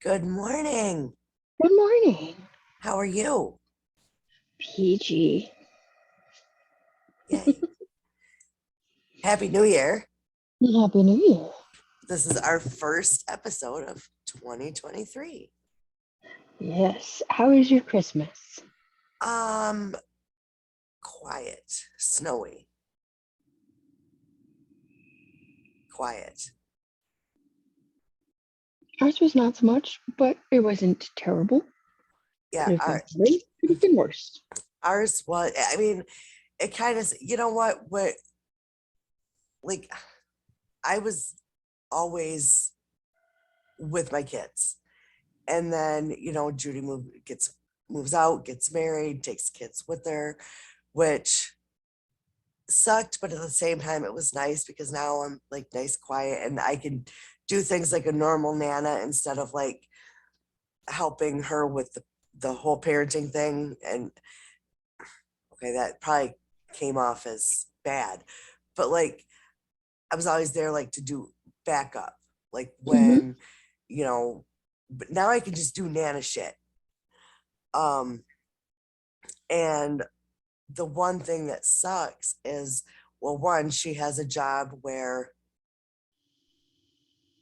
Good morning. Good morning, How are you? PG. Yay. Happy New Year. Happy New Year. This is our first episode of 2023. Yes. How was your Christmas? Um, Quiet, snowy, quiet. Ours was not so much, but it wasn't terrible. Yeah, Could have been great. Could have been worse. ours was, I mean, it kind of, you know what, like, I was always with my kids. And then, Judy moves out, gets married, takes kids with her, which sucked, but at the same time it was nice because now I'm like nice, quiet, and I can do things like a normal nana instead of like helping her with the whole parenting thing. And okay, that probably came off as bad, but like I was always there like to do backup, like Hmm. when, you know, but now I can just do nana shit. Um, and the one thing that sucks is, well, one, she has a job where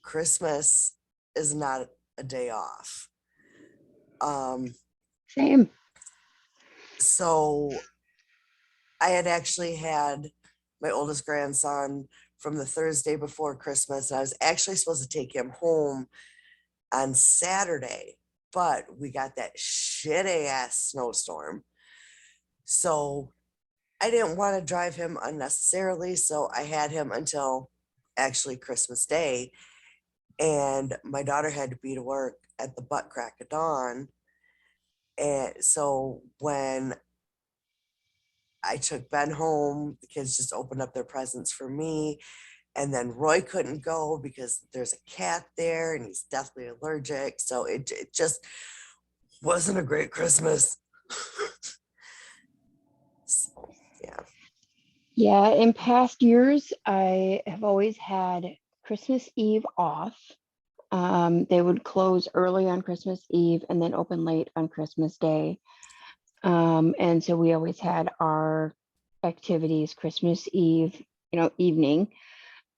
Christmas is not a day off. Um, Same. so I had actually had my oldest grandson from the Thursday before Christmas, and I was actually supposed to take him home on Saturday, but we got that shitty ass snowstorm. So I didn't want to drive him unnecessarily, so I had him until actually Christmas Day. And my daughter had to be to work at the butt crack of dawn. And so when I took Ben home, the kids just opened up their presents for me. And then Roy couldn't go because there's a cat there and he's deathly allergic. So it just wasn't a great Christmas. So, yeah. Yeah, in past years, I have always had Christmas Eve off. They would close early on Christmas Eve and then open late on Christmas Day. And so we always had our activities Christmas Eve, evening.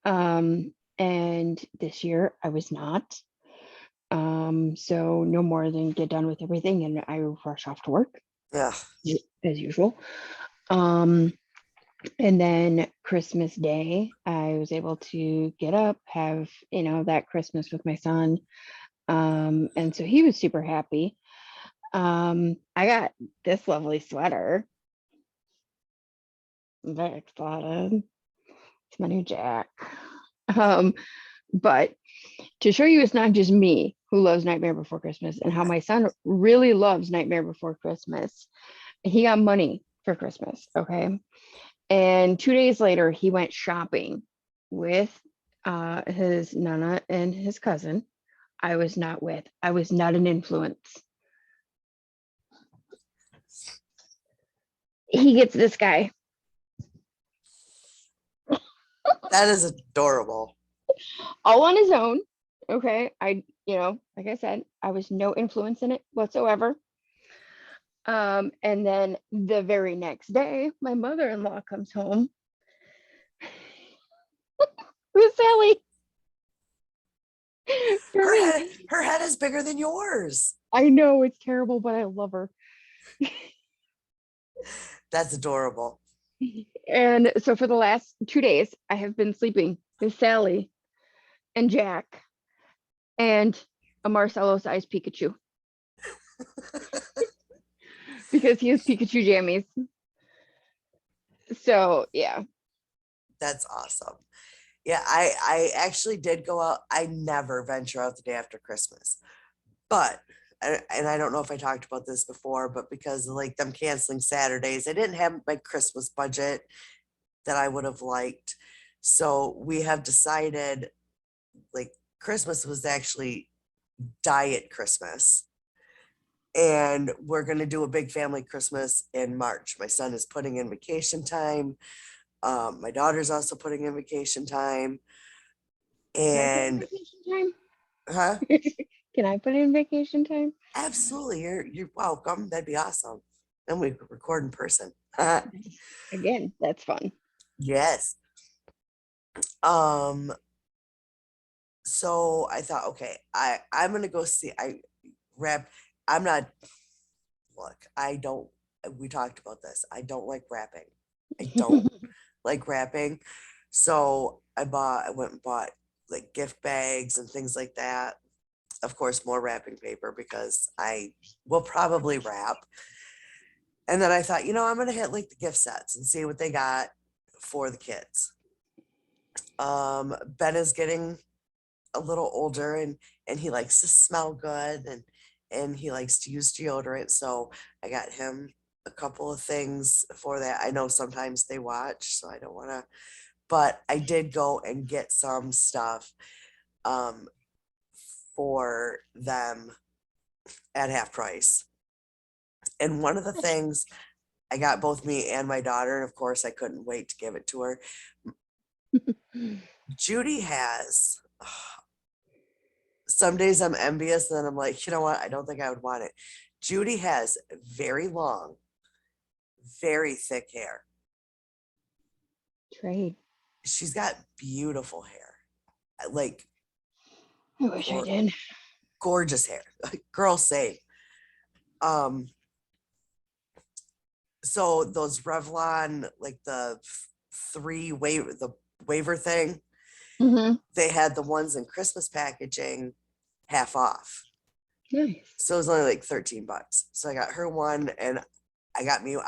And this year I was not. So no more than get done with everything and I rush off to work Yeah. as usual. Um, and then Christmas Day, I was able to get up, have, that Christmas with my son. And so he was super happy. I got this lovely sweater. I'm very excited. It's my new Jack. Um, but to show you it's not just me who loves Nightmare Before Christmas and how my son really loves Nightmare Before Christmas. He got money for Christmas, okay? And 2 days later, he went shopping with his nana and his cousin. I was not with. I was not an influence. He gets this guy That is adorable. all on his own. Okay. Like I said, I was no influence in it whatsoever. And then the very next day, my mother-in-law comes home with Sally for Her me. head, her head is bigger than yours. I know it's terrible, but I love her. That's adorable. And so for the last 2 days, I have been sleeping with Sally and Jack and a Marcelo-sized Pikachu because he has Pikachu jammies. So yeah. That's awesome. Yeah, I actually did go out. I never venture out the day after Christmas, but and I don't know if I talked about this before, but because of like them canceling Saturdays, I didn't have my Christmas budget that I would have liked. So we have decided like Christmas was actually diet Christmas. And we're going to do a big family Christmas in March. My son is putting in vacation time. My daughter's also putting in vacation time. Can I put in And vacation time? huh? Can I put in vacation time? Absolutely. You're welcome. That'd be awesome. And we could record in person. Again, that's fun. Yes. Um, so I thought, okay, I'm gonna go see I rap. I'm not look, I don't we talked about this. I don't like rapping. I don't like rapping. So I went and bought like gift bags and things like that. Of course, more wrapping paper because I will probably wrap. And then I thought, I'm gonna hit like the gift sets and see what they got for the kids. Ben is getting a little older and he likes to smell good and he likes to use deodorant. So I got him a couple of things for that. I know sometimes they watch, so I don't want to, but I did go and get some stuff um for them at half price. And one of the things I got both me and my daughter, and of course I couldn't wait to give it to her. Judy has some days I'm envious, and then I'm like, you know what? I don't think I would want it. Judy has very long, very thick hair. Trade. She's got beautiful hair, like I wish I gor- did. gorgeous hair. Girl, say. Um, so those Revlon, like the the waiver thing, Hmm. they had the ones in Christmas packaging half off. Nice. So it was only like $13. So I got her one and I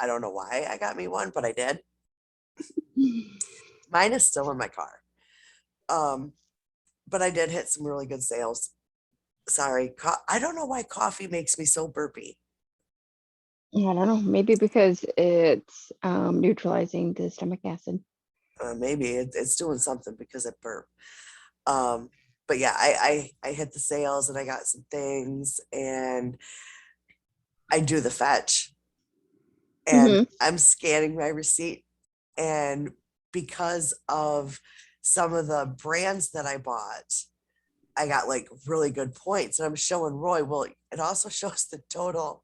don't know why I got me one, but I did. Mine is still in my car. Um, but I did hit some really good sales. Sorry. I don't know why coffee makes me so burpy. I don't know. Maybe because it's neutralizing the stomach acid. Maybe it's doing something because it burp. Um, but yeah, I hit the sales and I got some things and I do the fetch and Hmm. I'm scanning my receipt. And because of some of the brands that I bought, I got like really good points. And I'm showing Roy, well, it also shows the total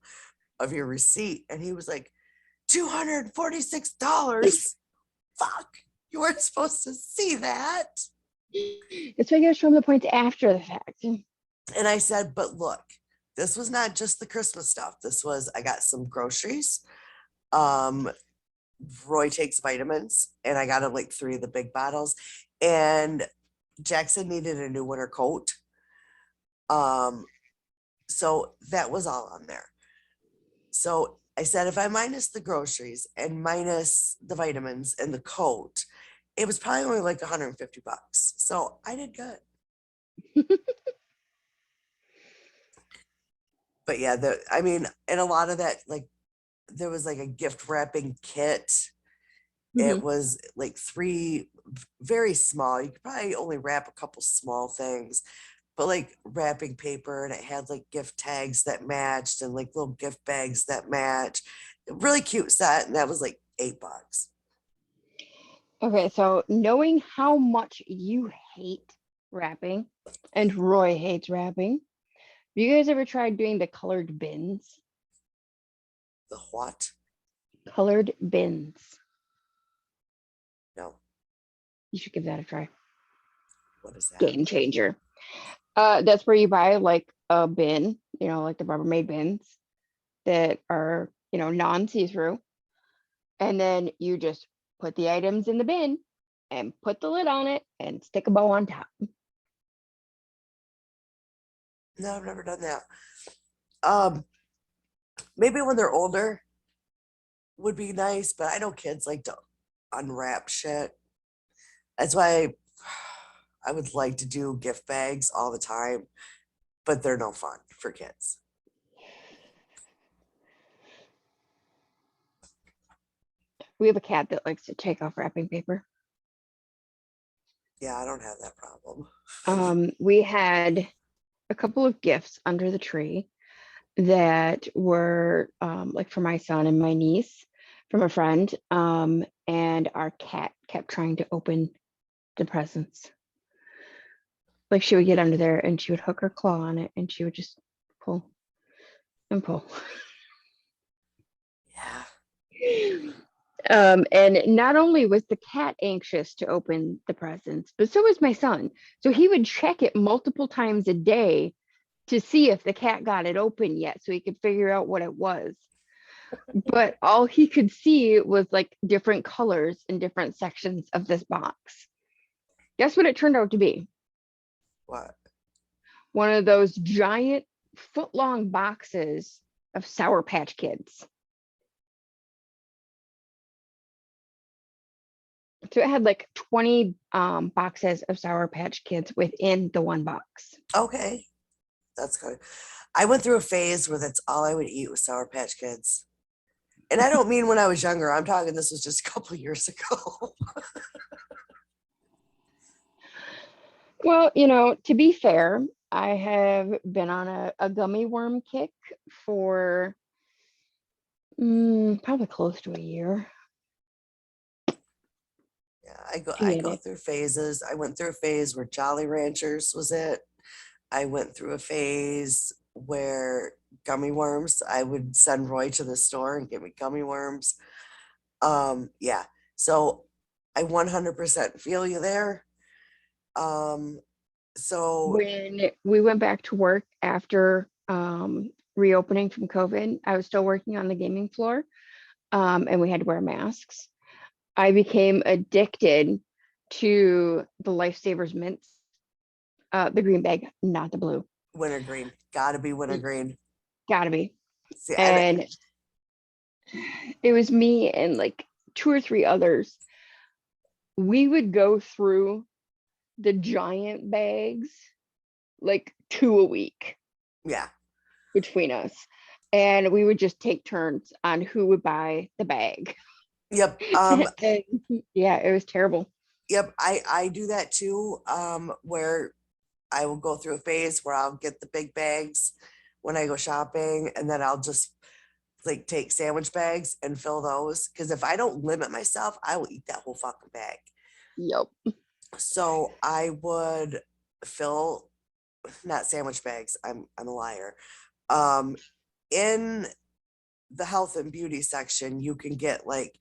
of your receipt. And he was like, $246. Fuck, you weren't supposed to see that. It's why you gotta show them the points after the fact. And I said, but look, this was not just the Christmas stuff. I got some groceries. Um, Roy takes vitamins, and I got him like three of the big bottles. And Jackson needed a new winter coat. Um, so that was all on there. So I said, if I minus the groceries and minus the vitamins and the coat, it was probably only like $150. So I did good. But yeah, I mean, and a lot of that, like, there was like a gift wrapping kit. Hmm. It was like three very small. You could probably only wrap a couple small things, but like wrapping paper, and it had like gift tags that matched and like little gift bags that match. Really cute set, and that was like $8. Okay, so knowing how much you hate wrapping and Roy hates wrapping, have you guys ever tried doing the colored bins? The what? Colored bins. No, You should give that a try. what is that? Game changer. That's where you buy like a bin, like the Rubbermaid bins that are, non-see-through. And then you just put the items in the bin and put the lid on it and stick a bow on top. No, I've never done that. Um, Maybe when they're older would be nice, but I know kids like to unwrap shit. That's why I would like to do gift bags all the time, but they're no fun for kids. We have a cat that likes to take off wrapping paper. Yeah, I don't have that problem. We had a couple of gifts under the tree that were like for my son and my niece from a friend. And our cat kept trying to open the presents, Like she would get under there and she would hook her claw on it and she would just pull and pull. Yeah. And not only was the cat anxious to open the presents, but so was my son. So he would check it multiple times a day to see if the cat got it open yet so he could figure out what it was. But all he could see was like different colors in different sections of this box. Guess what it turned out to be? What? One of those giant foot-long boxes of Sour Patch Kids. So it had like 20 boxes of Sour Patch Kids within the one box. Okay. That's good. I went through a phase where that's all I would eat was Sour Patch Kids. And I don't mean when I was younger. I'm talking this was just a couple of years ago. Well, to be fair, I have been on a gummy worm kick for probably close to a year. Yeah, I go And through phases. I went through a phase where Jolly Ranchers was it. I went through a phase where gummy worms, I would send Roy to the store and get me gummy worms. Yeah. So I 100% feel you there. Um, so when we went back to work after reopening from COVID, I was still working on the gaming floor, and we had to wear masks. I became addicted to the Lifesavers mints, the green bag, not the blue. wintergreen, gotta be wintergreen. Gotta be. See, And it was me and like two or three others. We would go through the giant bags like two a week yeah, between us. And we would just take turns on who would buy the bag. yep. And yeah, it was terrible. Yep, I do that too. Where I will go through a phase where I'll get the big bags when I go shopping, and then I'll just like take sandwich bags and fill those. Because if I don't limit myself, I will eat that whole fucking bag. Yep. So I would fill not sandwich bags. I'm a liar. Um, in the health and beauty section, you can get like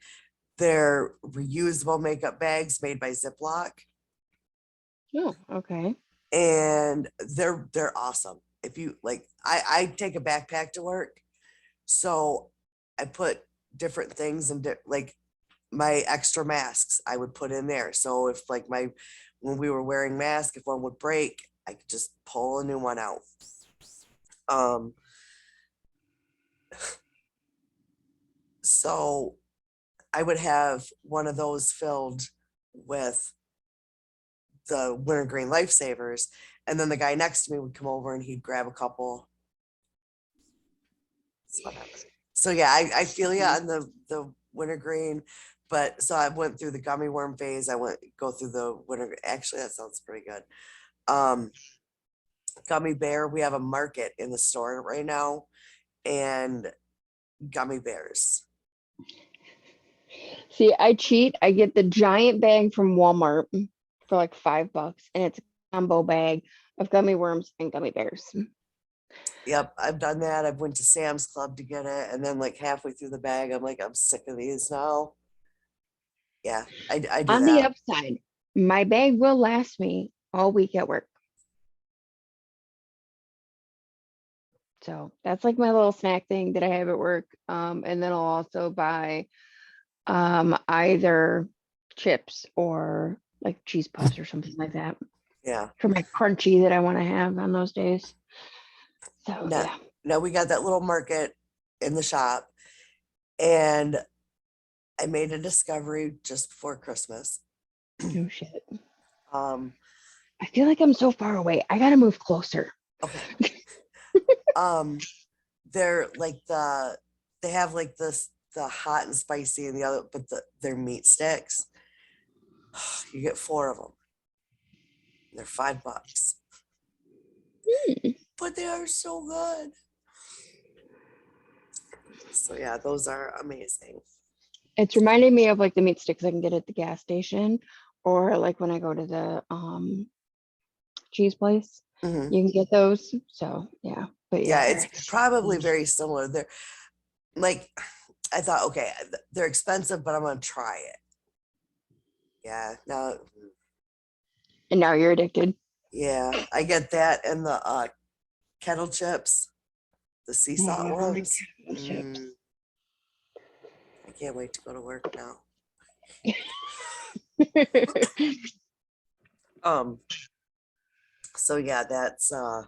their reusable makeup bags made by Ziploc, Oh, okay. and they're awesome. If you like, I take a backpack to work, so I put different things and like my extra masks I would put in there. So if like when we were wearing masks, if one would break, I could just pull a new one out. Um, so I would have one of those filled with the wintergreen lifesavers, and then the guy next to me would come over and he'd grab a couple. So yeah, I feel you on the wintergreen, but so I went through the gummy worm phase. I went go through the winter. Actually, that sounds pretty good. Um, gummy bear. We have a market in the store right now, and gummy bears. See, I cheat. I get the giant bag from Walmart for like $5, and it's a combo bag of gummy worms and gummy bears. Yep, I've done that. I've went to Sam's Club to get it, and then like halfway through the bag, I'm like, I'm sick of these now. Yeah, I do On the that. upside, my bag will last me all week at work. So that's like my little snack thing that I have at work. And then I'll also buy either chips or like cheese puffs or something like that Yeah. for my crunchy that I want to have on those days. So Now, yeah. now we got that little market in the shop, and I made a discovery just before Christmas. Oh shit. Um, I feel like I'm so far away. I gotta move closer. okay. They're like they have like the hot and spicy and the other, but they're meat sticks. You get 4 of them. They're $5, but they are so good. So yeah, those are amazing. It's reminding me of like the meat sticks I can get at the gas station, or like when I go to the cheese place. Mhm. You can get those. So yeah, but Yeah, yeah, it's probably very similar. They're like, I thought, okay, they're expensive, but I'm gonna try it. Yeah, now, and now you're addicted. yeah, I get that and the kettle chips, the sea Oh, salt I don't like ones. those chips. I can't wait to go to work now. Um, so yeah, that's uh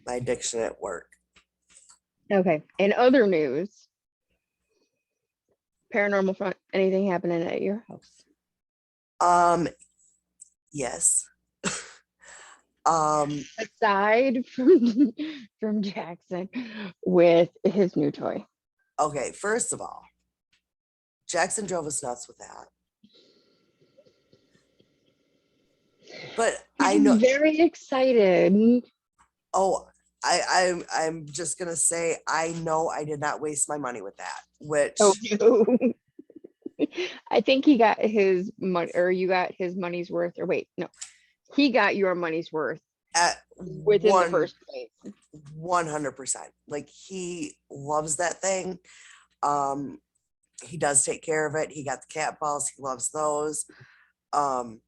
my addiction at work. Okay. In other news, paranormal front, anything happening at your house? Um, yes. Aside from from Jackson with his new toy. Okay, first of all, Jackson drove us nuts with that. But I He's know, very excited. oh, I'm just gonna say I know I did not waste my money with that, Oh which no. I think he got his money, or you got his money's worth, or wait, no, he got your money's worth at within the first place. 100%. Like he loves that thing. Um, he does take care of it. He got the cat balls. He loves those. Um,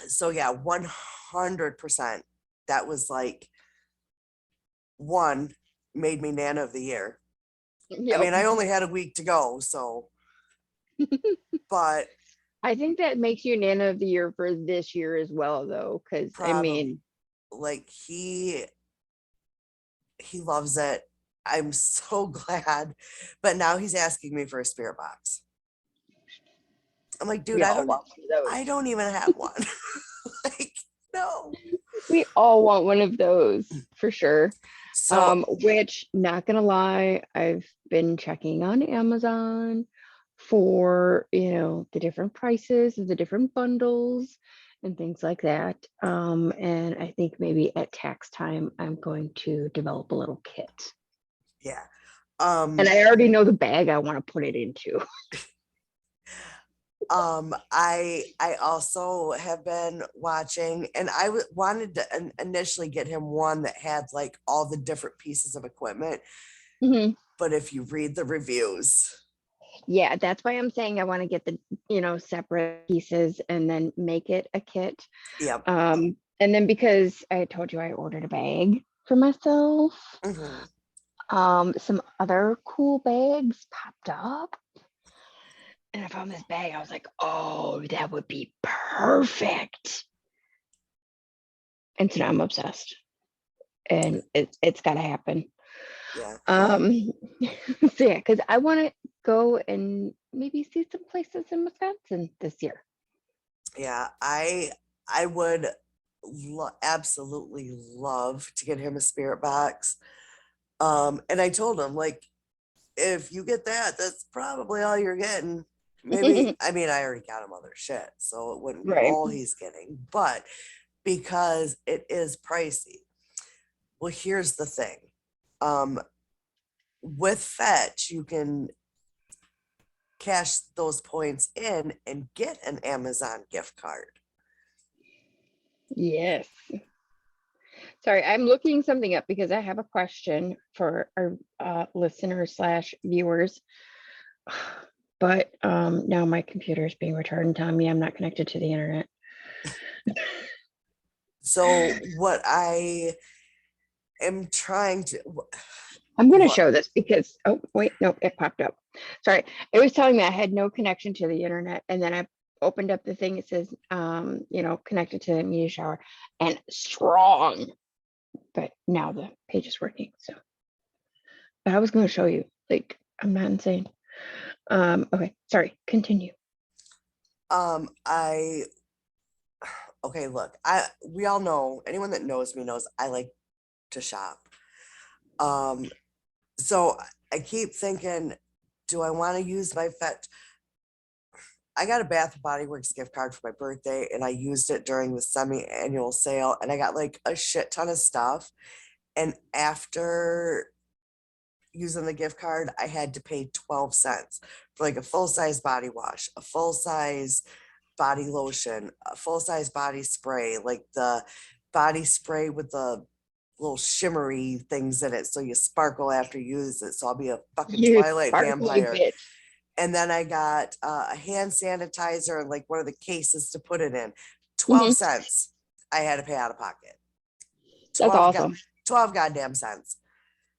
so yeah, 100%. That was like one made me Nana of the Year. I Yep. mean, I only had a week to go, so but I think that makes you Nana of the Year for this year as well, though, because I probably mean, like he loves it. I'm so glad. But now he's asking me for a spirit box. I'm like, dude, we all want one of I those. don't even have one. Like, no. We all want one of those for sure. So Which, not gonna lie, I've been checking on Amazon for, the different prices of the different bundles and things like that. And I think maybe at tax time, I'm going to develop a little kit. yeah. And I already know the bag I want to put it into. I also have been watching, and I wanted to initially get him one that had like all the different pieces of equipment. Mhm. But if you read the reviews, Yeah, that's why I'm saying I want to get the, separate pieces and then make it a kit. yeah. And then because I told you I ordered a bag for myself, Mhm. some other cool bags popped up. And I found this bag. I was like, oh, that would be perfect. And so now I'm obsessed. And it's gotta happen. Yeah. Um so yeah, because I want to go and maybe see some places in Wisconsin this year. Yeah, I would absolutely love to get him a spirit box. And I told him like, if you get that, that's probably all you're getting. Maybe I mean I already got him other shit, so it wouldn't be Right. all he's getting, but because it is pricey. Well, here's the thing. Um, with Fetch, you can cash those points in and get an Amazon gift card. Yes. Sorry, I'm looking something up because I have a question for our listeners slash viewers. But now my computer is being retarded and telling me I'm not connected to the internet. So what I am trying to I'm going to what show this because, oh, wait, no, it popped up. Sorry. It was telling me I had no connection to the internet. And then I opened up the thing. It says, connected to the media shower and strong. But now the page is working. So but I was going to show you, like, I'm not insane. Okay. Sorry. Continue. I okay, look, we all know, anyone that knows me knows I like to shop. Um, so I keep thinking, do I want to use my Fetch? I got a Bath and Body Works gift card for my birthday and I used it during the semi-annual sale and I got like a shit ton of stuff. And after using the gift card, I had to pay 12 cents for like a full size body wash, a full size body lotion, a full-size body spray, like the body spray with the little shimmery things in it so you sparkle after you use it. So I'll be a fucking You Twilight sparkly vampire. bitch. And then I got a hand sanitizer and like one of the cases to put it in. 12 Mhm. cents I had to pay out of pocket. That's 12, awesome. 12 goddamn cents.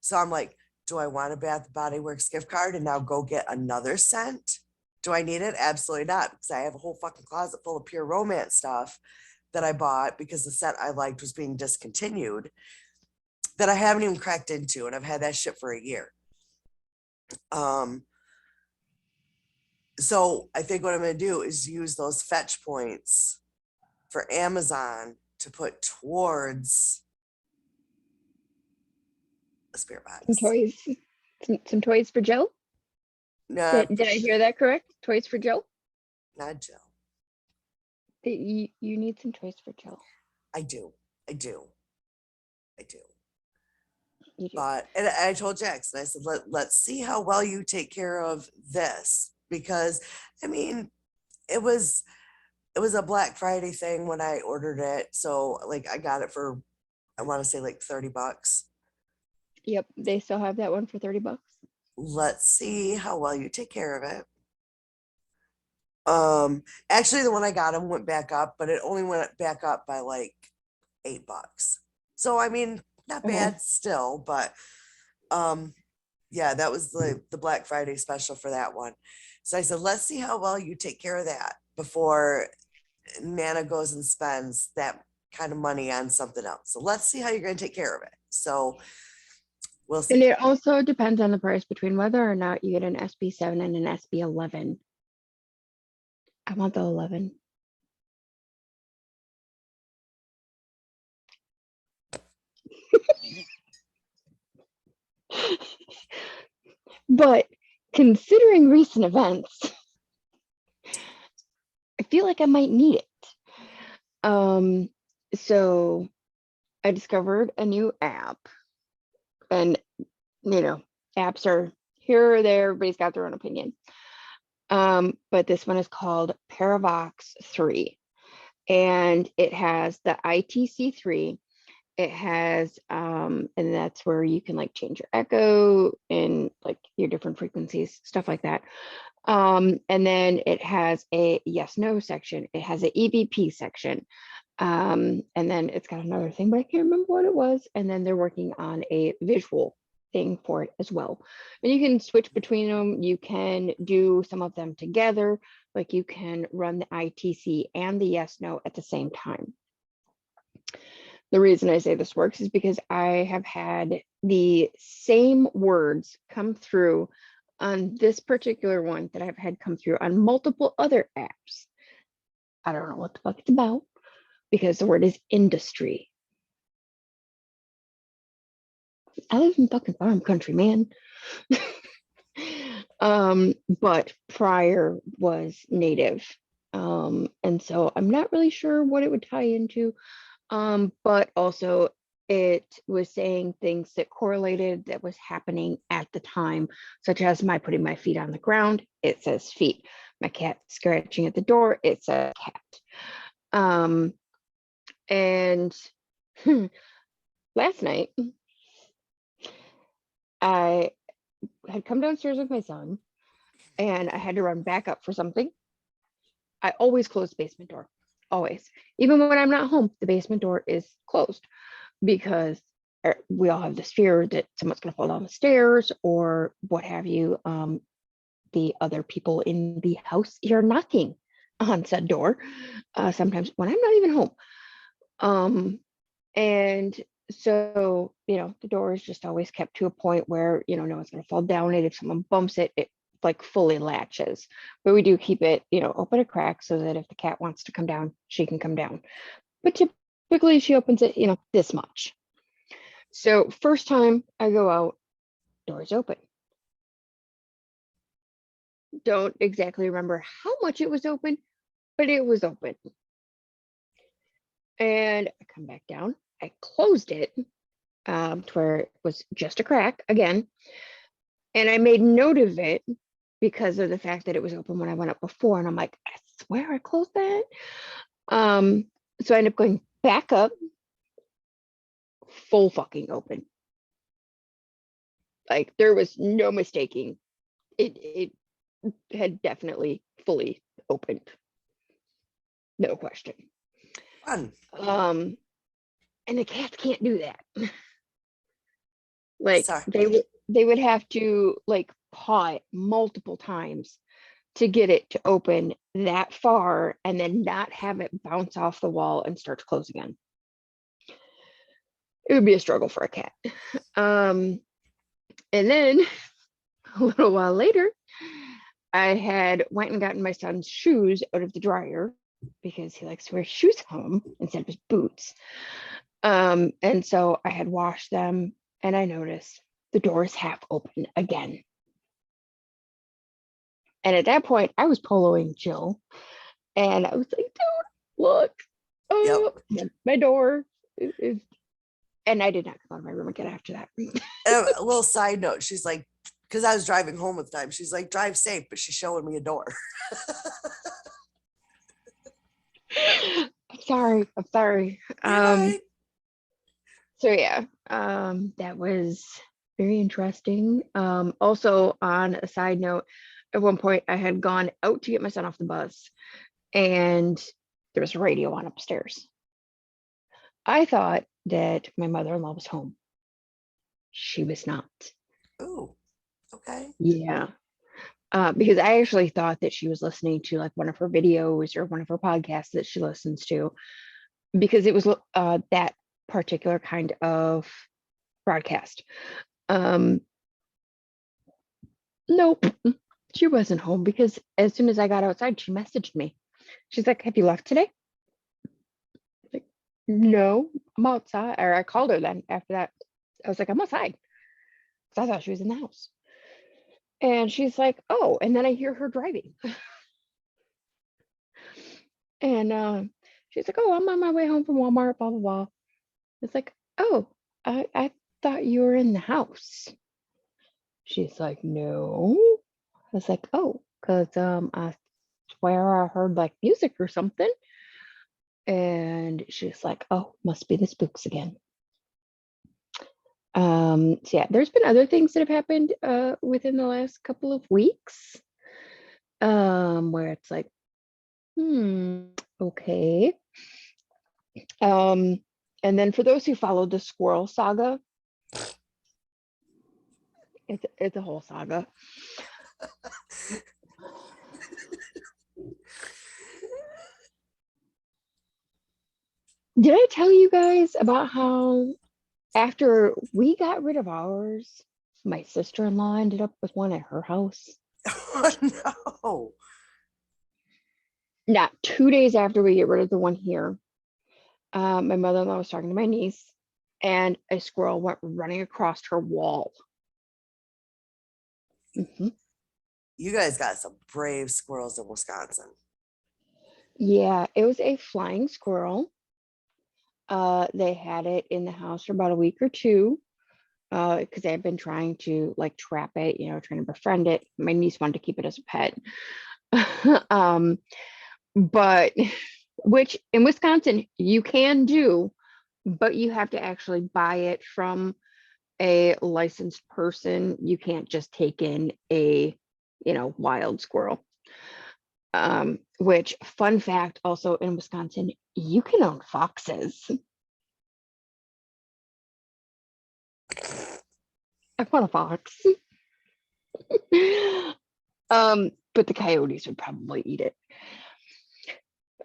So I'm like, do I want a Bath and Body Works gift card and now go get another scent? Do I need it? Absolutely not, because I have a whole fucking closet full of pure romance stuff that I bought because the scent I liked was being discontinued that I haven't even cracked into, and I've had that shit for a year. So I think what I'm going to do is use those fetch points for Amazon to put towards a spirit Some box. toys. Some toys for Joe. No, Did I hear that correct? Toys for Joe? not Joe. You need some toys for Joe. I do. I do. I do. You do. But and I told Jackson, I said, let's see how well you take care of this. Because I mean, it was a Black Friday thing when I ordered it. So like I got it for I want to say like $30. Yep, they still have that one for $30. Let's see how well you take care of it. Actually the one I got him went back up, but it only went back up by like $8. So I mean, not bad still, but yeah, that was the Black Friday special for that one. So I said, let's see how well you take care of that before Nana goes and spends that kind of money on something else. So let's see how you're going to take care of it. So we'll And see. it also depends on the price between whether or not you get an SB7 and an SB11. I want the 11. But considering recent events, I feel like I might need it. So I discovered a new app, and apps are here or there, everybody's got their own opinion. But this one is called Paravox 3, and it has the ITC3. It has and that's where you can like change your echo and like your different frequencies, stuff like that. And then it has a yes no section, it has an EVP section, and then it's got another thing, but I can't remember what it was. And then they're working on a visual thing for it as well, and you can switch between them. You can do some of them together, like you can run the ITC and the yes no at the same time. The reason I say this works is because I have had the same words come through on this particular one that I've had come through on multiple other apps. I don't know what the fuck it's about because the word is industry. I live in fucking farm country, man. But prior was native. And so I'm not really sure what it would tie into. But also it was saying things that correlated that was happening at the time, such as my putting my feet on the ground, it says feet. My cat scratching at the door, it says cat. And last night, I had come downstairs with my son and I had to run back up for something. I always close the basement door, always. Even when I'm not home, the basement door is closed because we all have this fear that someone's going to fall down the stairs or what have you. The other people in the house hear knocking on said door sometimes when I'm not even home. And so, the door is just always kept to a point where, no one's going to fall down it. If someone bumps it, it like fully latches. But we do keep it, open a crack so that if the cat wants to come down, she can come down. But typically she opens it, this much. So first time I go out, door's open. Don't exactly remember how much it was open, but it was open. And I come back down, I closed it to where it was just a crack again. And I made note of it because of the fact that it was open when I went up before. And I'm like, I swear I closed that. So I ended up going back up, full fucking open. Like there was no mistaking. It had definitely fully opened. No question. Fun. And the cats can't do that. Like Sorry. they would have to like paw it multiple times to get it to open that far and then not have it bounce off the wall and start to close again. It would be a struggle for a cat. And then a little while later, I had went and gotten my son's shoes out of the dryer because he likes to wear shoes home instead of his boots. And so I had washed them and I noticed the door is half open again. And at that point, I was poloing Jill and I was like, dude, look, oh, my door is, and I did not come out of my room again after that. A little side note, she's like, because I was driving home at the time, she's like, drive safe, but she's showing me a door. I'm sorry. Right. So yeah, that was very interesting. Also on a side note, at one point I had gone out to get my son off the bus and there was a radio on upstairs. I thought that my mother-in-law was home. She was not. Oh, okay. Yeah. Because I actually thought that she was listening to like one of her videos or one of her podcasts that she listens to, because it was that particular kind of broadcast. Nope, she wasn't home because as soon as I got outside, she messaged me. She's like, "Have you left today?" Like, no, I'm outside. Or I called her then after that. I was like, "I'm outside." Because I thought she was in the house. And she's like, "Oh," and then I hear her driving. And she's like, "Oh, I'm on my way home from Walmart, blah, blah, blah." It's like, "Oh, I thought you were in the house." She's like, "No." I was like, "Oh, because I swear I heard like music or something." And she's like, "Oh, must be the spooks again." So yeah, there's been other things that have happened within the last couple of weeks. Where it's like, okay. And then for those who followed the squirrel saga, it's a whole saga. Did I tell you guys about how after we got rid of ours, my sister-in-law ended up with one at her house? Oh, no. Not 2 days after we get rid of the one here, my mother-in-law was talking to my niece, and a squirrel went running across her wall. You guys got some brave squirrels in Wisconsin. Yeah, it was a flying squirrel. They had it in the house for about a week or two because they had been trying to like trap it, trying to befriend it. My niece wanted to keep it as a pet. But which in Wisconsin you can do, but you have to actually buy it from a licensed person. You can't just take in a, wild squirrel. Which fun fact also in Wisconsin, you can own foxes. I want a fox. But the coyotes would probably eat it.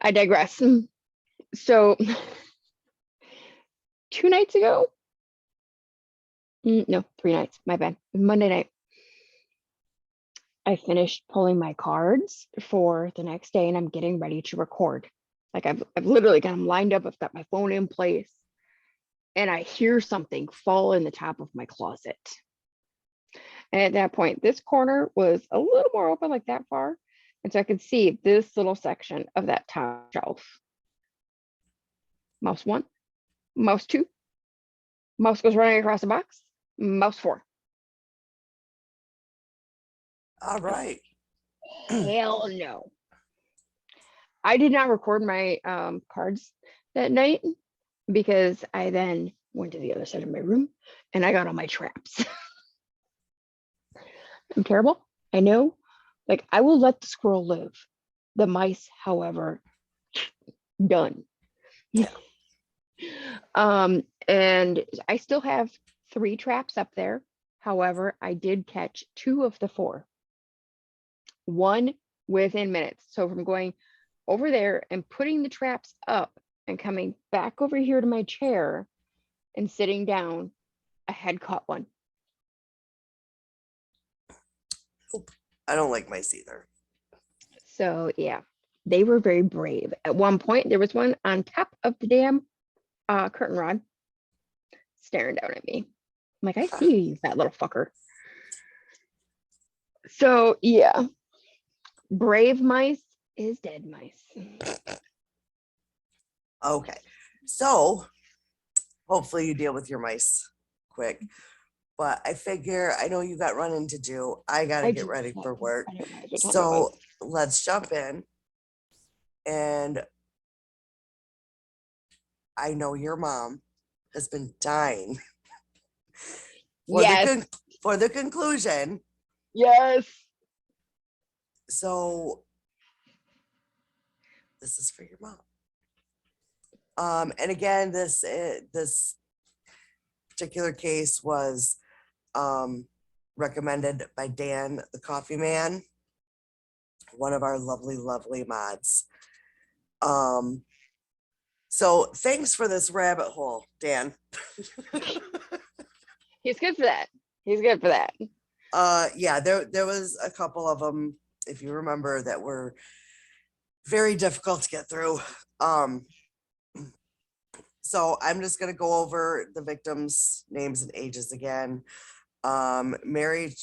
I digress. So 2 nights ago, no, 3 nights, my bad. Monday night, I finished pulling my cards for the next day and I'm getting ready to record. Like I've literally got them lined up. I've got my phone in place and I hear something fall in the top of my closet. And at that point, this corner was a little more open, like that far. And so I could see this little section of that top shelf. Mouse 1, mouse 2, mouse goes running across the box, mouse 4. All right. Hell no. I did not record my cards that night because I then went to the other side of my room and I got all my traps. I'm terrible. I know. Like, I will let the squirrel live. The mice, however, done. Yeah. And I still have 3 traps up there. However, I did catch 2 of the 4. One within minutes. So from going over there and putting the traps up and coming back over here to my chair and sitting down, I had caught one. Nope. I don't like mice either. So yeah, they were very brave. At one point, there was one on top of the damn curtain rod staring down at me. I'm like, I see you, you fat little fucker. So yeah, brave mice is dead mice. Okay. So hopefully you deal with your mice quick. But I figure I know you got running to do. I got to get ready for work. I didn't realize what time it So was. let's jump in. And I know your mom has been dying for Yes, for the conclusion. yes. So this is for your mom. And again, this particular case was recommended by Dan, the coffee man, one of our lovely, lovely mods. So thanks for this rabbit hole, Dan. He's good for that. He's good for that. Yeah, there was a couple of them, if you remember, that were very difficult to get through. So I'm just gonna go over the victims' names and ages again. Mary,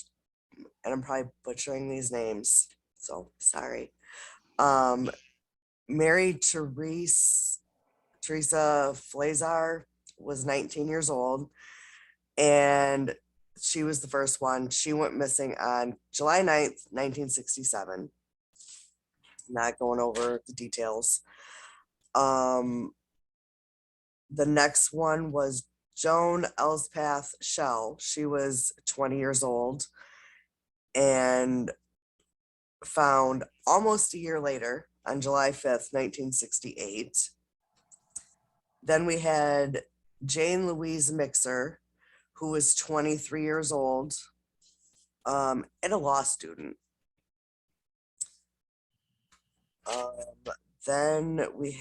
and I'm probably butchering these names, so sorry. Mary Teresa Flazar was 19 years old, and she was the first one. She went missing on July 9th, 1967. Not going over the details. The next one was Joan Elspeth Shell. She was 20 years old and found almost a year later on July 5th, 1968. Then we had Jane Louise Mixer, who was 23 years old and a law student. Then we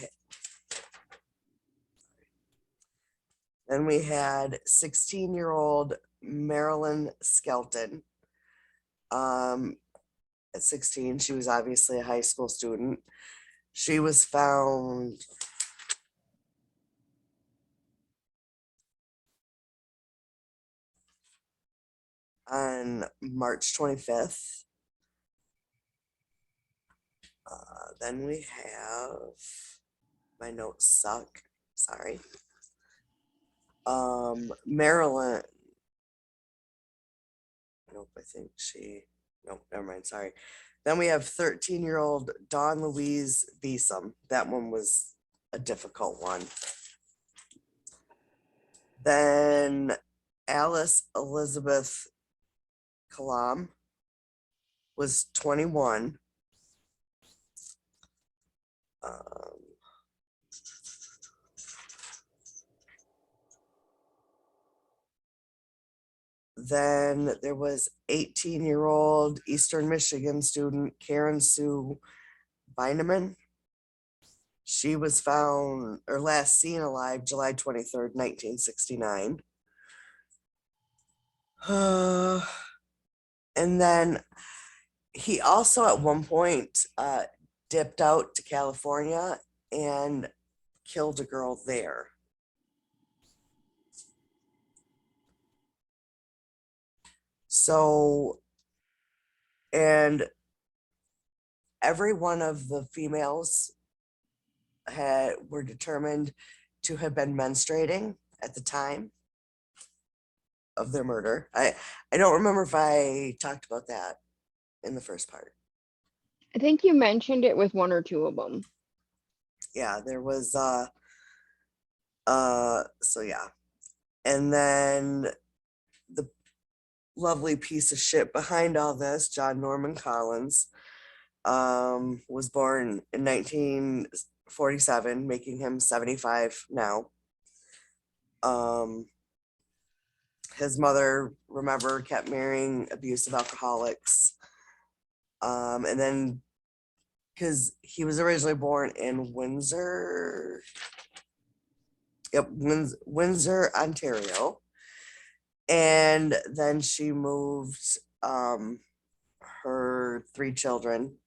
had 16-year-old Marilyn Skelton. At 16, she was obviously a high school student. She was found on March 25th. Then we have, my notes suck, sorry. Marilyn. Nope, I think nope, never mind, sorry. Then we have 13-year-old Dawn Louise Beeson. That one was a difficult one. Then Alice Elizabeth Kalam was 21. Then there was 18-year-old Eastern Michigan student Karen Sue Beineman. She was found or last seen alive July 23rd, 1969. And then he also at one point dipped out to California and killed a girl there. So, and every one of the females were determined to have been menstruating at the time of their murder. I don't remember if I talked about that. in the first part. I think you mentioned it with one or two of them. Yeah, there was so yeah. And then the lovely piece of shit behind all this, John Norman Collins, was born in 1947, making him 75 now. His mother, remember, kept marrying abusive alcoholics. And then because he was originally born in Windsor, Windsor, Ontario. And then she moved her three children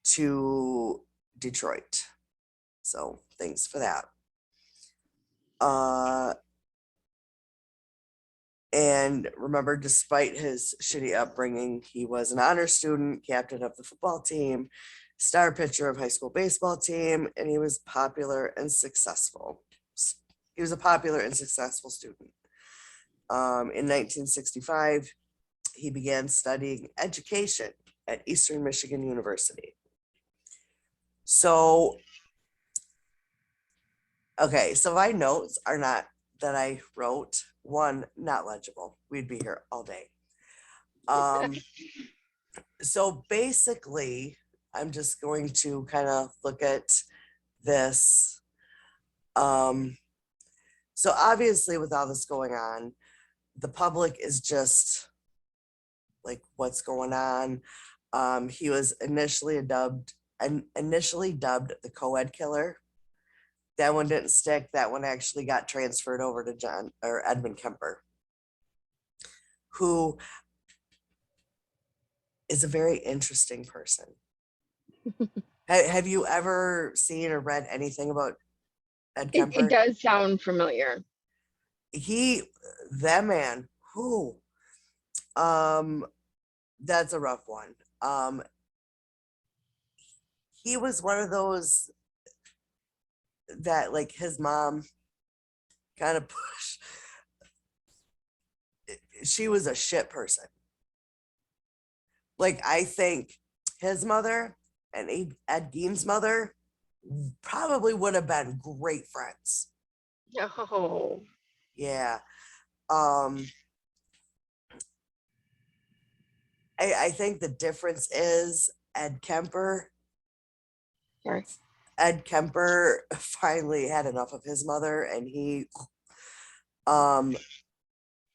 to Detroit. So thanks for that. And remember, despite his shitty upbringing, he was an honor student, captain of the football team, star pitcher of high school baseball team, and he was popular and successful. He was a popular and successful student. In 1965, he began studying education at Eastern Michigan University. So, okay, so my notes are not that I wrote. One, not legible. We'd be here all day. So basically, I'm just going to kind of look at this. So obviously, with all this going on, the public is just like, what's going on? He was initially dubbed the co-ed killer. That one didn't stick. That one actually got transferred over to Edmund Kemper, who is a very interesting person. Have you ever seen or read anything about Ed Kemper? It does sound familiar. That man, who, that's a rough one. He was one of those that, like, his mom kind of pushed. She was a shit person. Like, I think his mother and Ed Gein's mother probably would have been great friends. Oh. Yeah. I think the difference is Ed Kemper finally had enough of his mother, and he and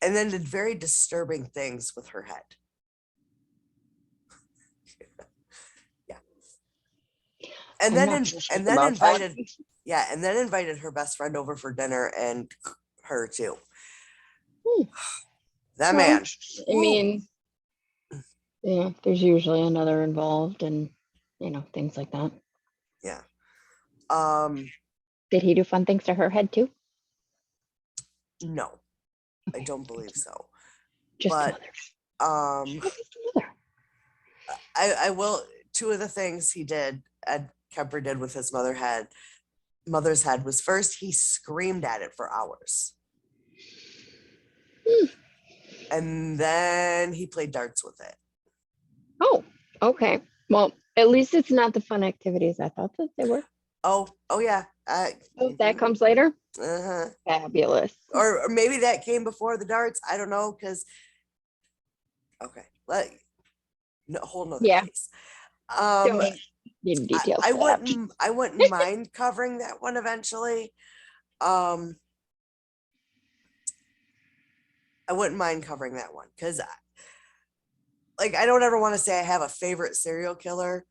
then did very disturbing things with her head. Yeah. And then invited her best friend over for dinner and her too. That man. I mean, yeah, there's usually another involved and, things like that. Yeah. Did he do fun things to her head too? No, I don't believe so. Just but I will. Two of the things Ed Kemper did with his mother's head was, first, he screamed at it for hours. And then he played darts with it. Oh, okay. Well, at least it's not the fun activities I thought that they were. Oh yeah. That comes later? Uh-huh. Fabulous. Or maybe that came before the darts. I don't know, because whole nother case. Details. I wouldn't mind covering that one eventually. I wouldn't mind covering that one because, like, I don't ever want to say I have a favorite serial killer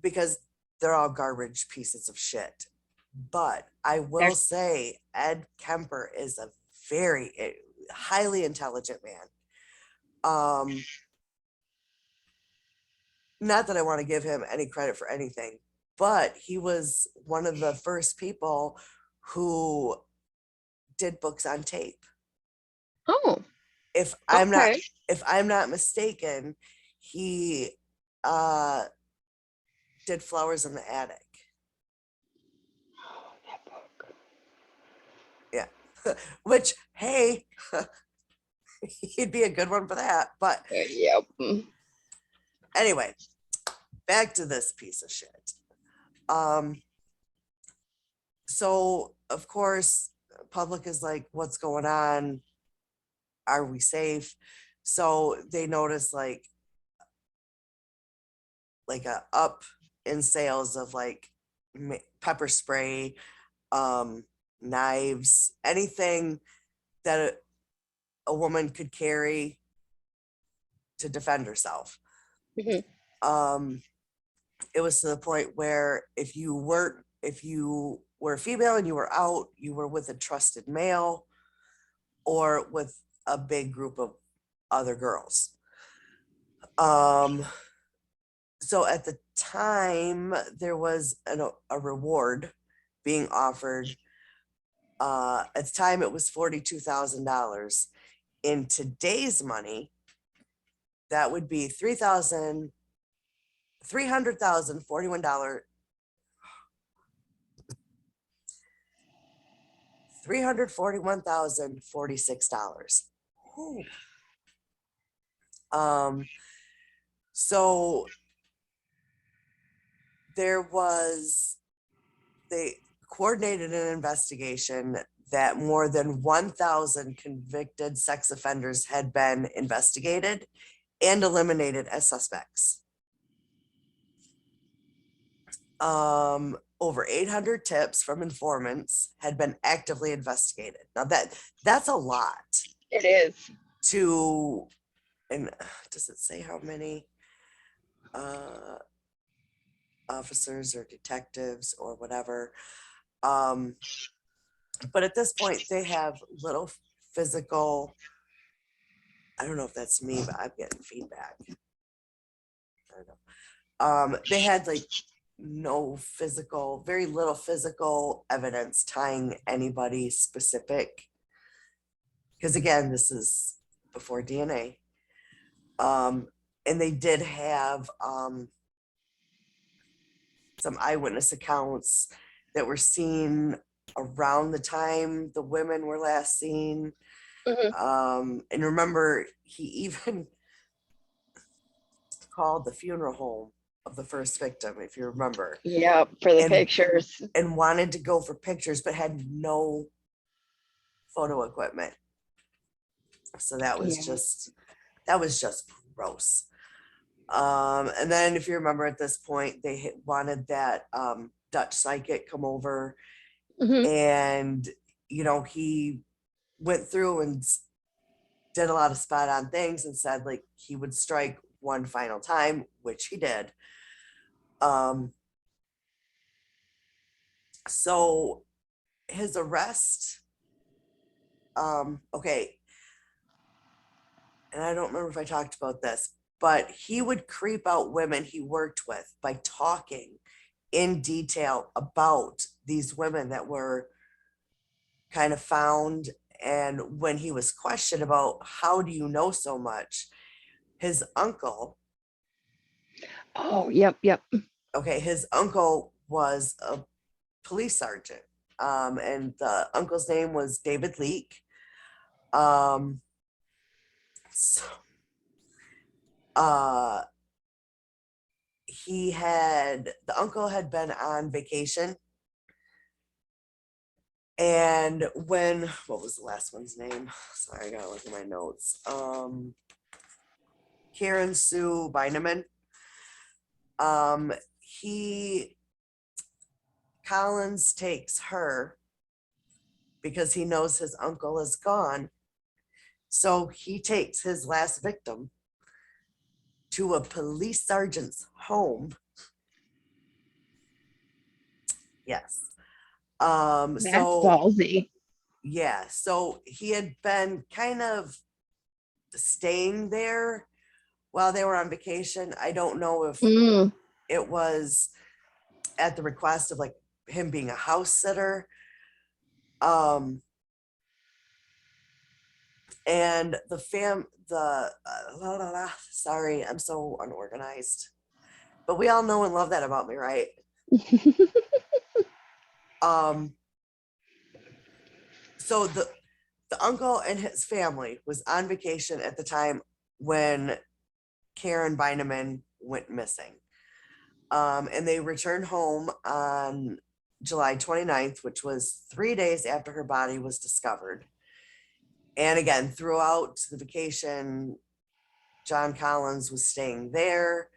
because they're all garbage pieces of shit. But I will say Ed Kemper is a very highly intelligent man. Not that I want to give him any credit for anything, but he was one of the first people who did books on tape. Oh. If I'm not mistaken, he did Flowers in the Attic. Oh, that book. Yeah. Which, hey, he'd be a good one for that. But Yep. anyway, back to this piece of shit. So of course, public is like, what's going on? Are we safe? So they notice like a up in sales of like pepper spray, knives, anything that a woman could carry to defend herself. Mhm. It was to the point where if you were a female and you were out, you were with a trusted male or with a big group of other girls. So at the time, there was a reward being offered. At the time, it was $42,000. In today's money, that would be $341. $341,046. So they coordinated an investigation that more than 1,000 convicted sex offenders had been investigated and eliminated as suspects. Over 800 tips from informants had been actively investigated. Now that's a lot It is. to, and does it say how many officers or detectives or whatever? But at this point, they have little physical. I don't know if that's me, but I'm getting feedback. I don't know. They had like very little physical evidence tying anybody specific. Because again, this is before DNA. And they did have some eyewitness accounts that were seen around the time the women were last seen. And remember, he even called the funeral home of the first victim, if you remember, Yep, for the and pictures. and wanted to go for pictures, but had no photo equipment. So that was just gross. And then if you remember at this point, they wanted that Dutch psychic come over, and he went through and did a lot of spot on things and said like he would strike one final time, which he did. So his arrest, okay, and I don't remember if I talked about this, but he would creep out women he worked with by talking in detail about these women that were kind of found. And when he was questioned about how do you know so much, his uncle, Oh, yep. his uncle was a police sergeant, and the uncle's name was David Leake. So, the uncle had been on vacation, and what was the last one's name? Sorry, I gotta look at my notes. Karen Sue Beineman. Collins takes her because he knows his uncle is gone. So he takes his last victim to a police sergeant's home. Yes. That's So ballsy. yeah, so he had been kind of staying there while they were on vacation. I don't know if it was at the request of like him being a house sitter. And sorry, I'm so unorganized, but we all know and love that about me, right? Um, so The uncle and his family was on vacation at the time when Karen Beineman went missing. And they returned home on July 29th, which was 3 days after her body was discovered. And again, throughout the vacation, John Collins was staying there.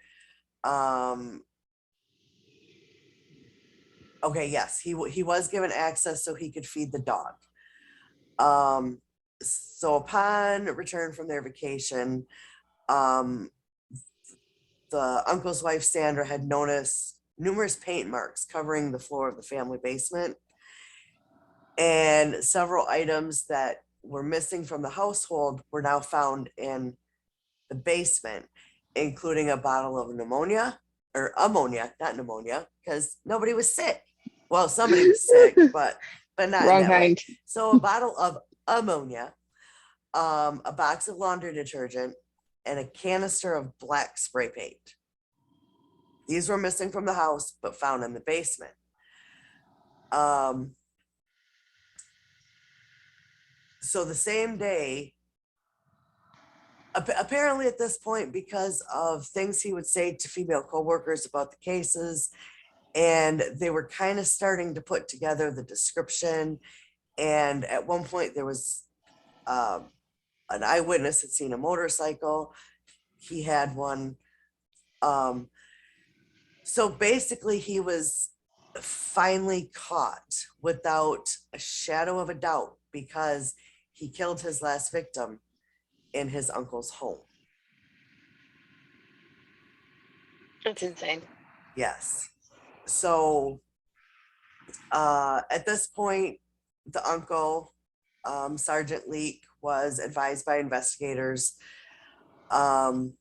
Okay, yes, he was given access so he could feed the dog. So upon return from their vacation, the uncle's wife Sandra had noticed numerous paint marks covering the floor of the family basement, and several items that were missing from the household were now found in the basement, including a bottle of ammonia, not pneumonia, because nobody was sick. Well, somebody was sick, but not in Wrong that way. kind. So a bottle of ammonia, a box of laundry detergent, and a canister of black spray paint. These were missing from the house, but found in the basement. So the same day, apparently at this point, because of things he would say to female coworkers about the cases, and they were kind of starting to put together the description. And at one point there was an eyewitness had seen a motorcycle. He had one. So basically he was finally caught without a shadow of a doubt, because he killed his last victim in his uncle's home. That's insane. Yes. So at this point, the uncle, Sergeant Leake, was advised by investigators of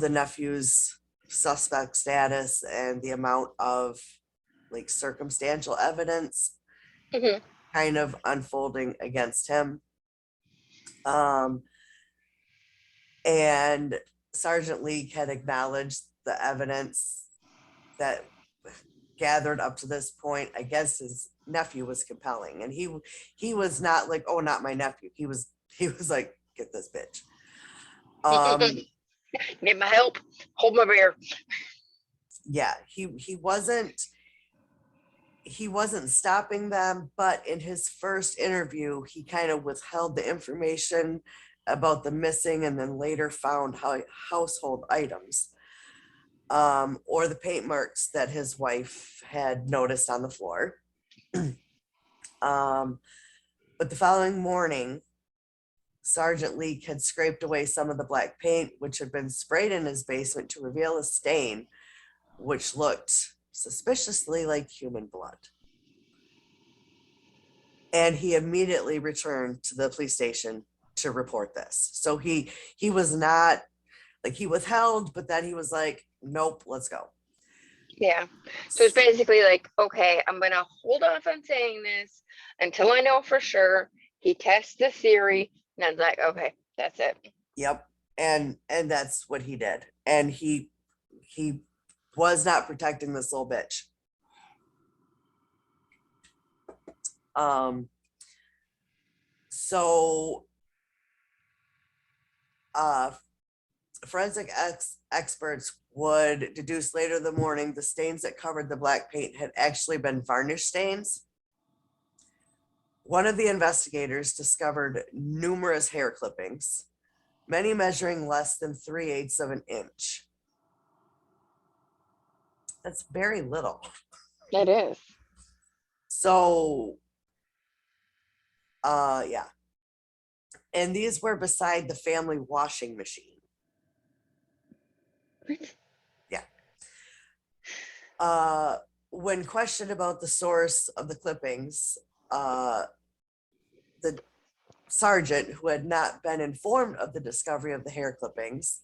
the nephew's suspect status and the amount of like circumstantial evidence kind of unfolding against him. And Sergeant Leake had acknowledged the evidence that gathered up to this point against his nephew was compelling, and he was not like, oh, not my nephew. He was like, get this bitch. Need my help? Hold my beer. Yeah, he wasn't stopping them, but in his first interview, he kind of withheld the information about the missing and then later found household items, or the paint marks that his wife had noticed on the floor. But the following morning, Sergeant Leake had scraped away some of the black paint, which had been sprayed in his basement, to reveal a stain, which looked suspiciously like human blood. And he immediately returned to the police station to report this. So he was not like, he withheld, but then he was like, nope, let's go. Yeah. So it's basically like, okay, I'm going to hold off on saying this until I know for sure. He tests the theory, and I was like, okay, that's it. Yep. And that's what he did. And he was not protecting this little bitch. So forensic experts would deduce later in the morning the stains that covered the black paint had actually been varnish stains. One of the investigators discovered numerous hair clippings, many measuring less than 3/8 of an inch. That's very little. It is. So, yeah. And these were beside the family washing machine. Yeah. When questioned about the source of the clippings, the sergeant, who had not been informed of the discovery of the hair clippings,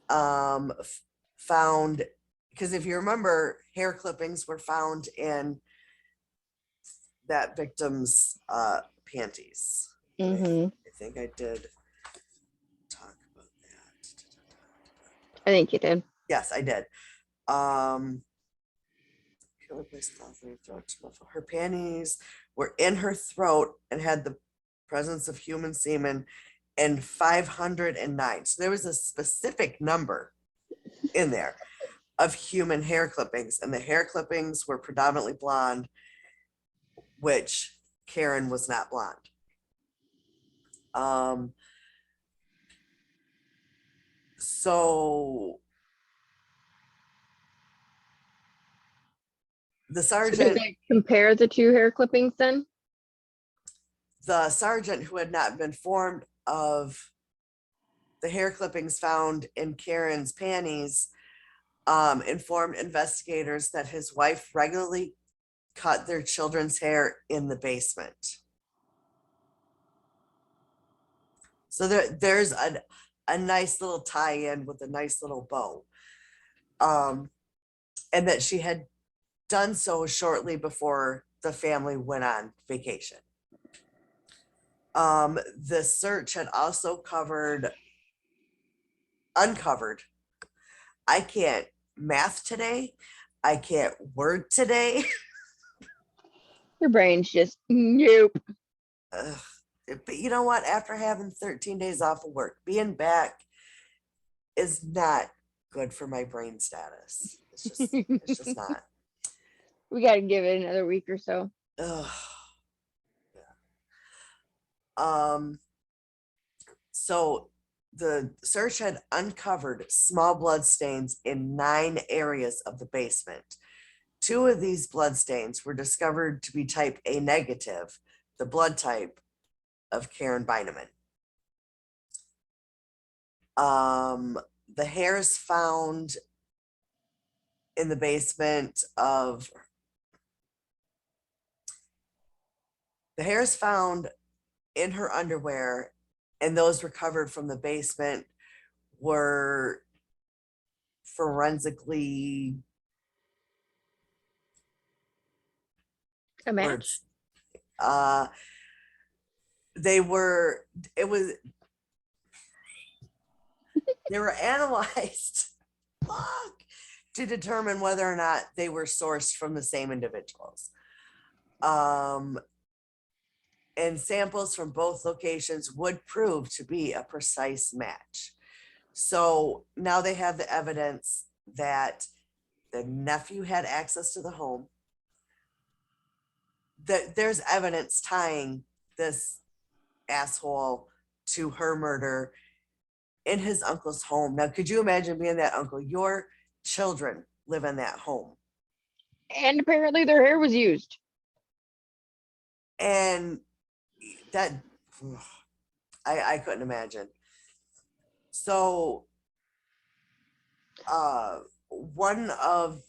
found, because if you remember, hair clippings were found in that victim's panties. I think I did talk about that. I think you did. Yes, I did. Killer placed cloth in her throat to muffle. Her panties were in her throat and had the presence of human semen and 509. So there was a specific number in there of human hair clippings, and the hair clippings were predominantly blonde, which Karen was not blonde. So the So did sergeant, they compare the two hair clippings then? who had not been informed of the hair clippings found in Karen's panties, informed investigators that his wife regularly cut their children's hair in the basement. So there's a nice little tie-in with a nice little bow. And that she had done so shortly before the family went on vacation. The search had also uncovered. I can't math today. I can't word today. Your brain's just nope. But you know what? After having 13 days off of work, being back is not good for my brain status. It's just not. We got to give it another week or so. Ugh. Yeah. So the search had uncovered small blood stains in 9 areas of the basement. 2 of these blood stains were discovered to be type A negative, the blood type of Karen Beineman. The hairs found in the basement of the hairs found in her underwear and those recovered from the basement were forensically A match? words. They were analyzed to determine whether or not they were sourced from the same individuals. And samples from both locations would prove to be a precise match. So now they have the evidence that the nephew had access to the home, that there's evidence tying this asshole to her murder in his uncle's home. Now, could you imagine being that uncle? Your children live in that home. And apparently their hair was used. And that, I couldn't imagine. So, one of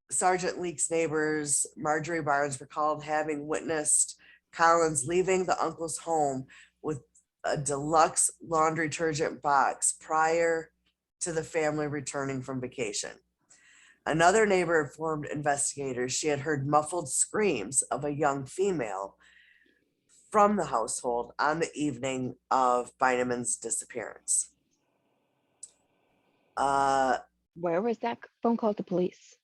Sergeant Leake's neighbors, Marjorie Barnes, recalled having witnessed Collins leaving the uncle's home with a deluxe laundry detergent box prior to the family returning from vacation. Another neighbor informed investigators she had heard muffled screams of a young female from the household on the evening of Beineman's disappearance. Where was that phone call to police?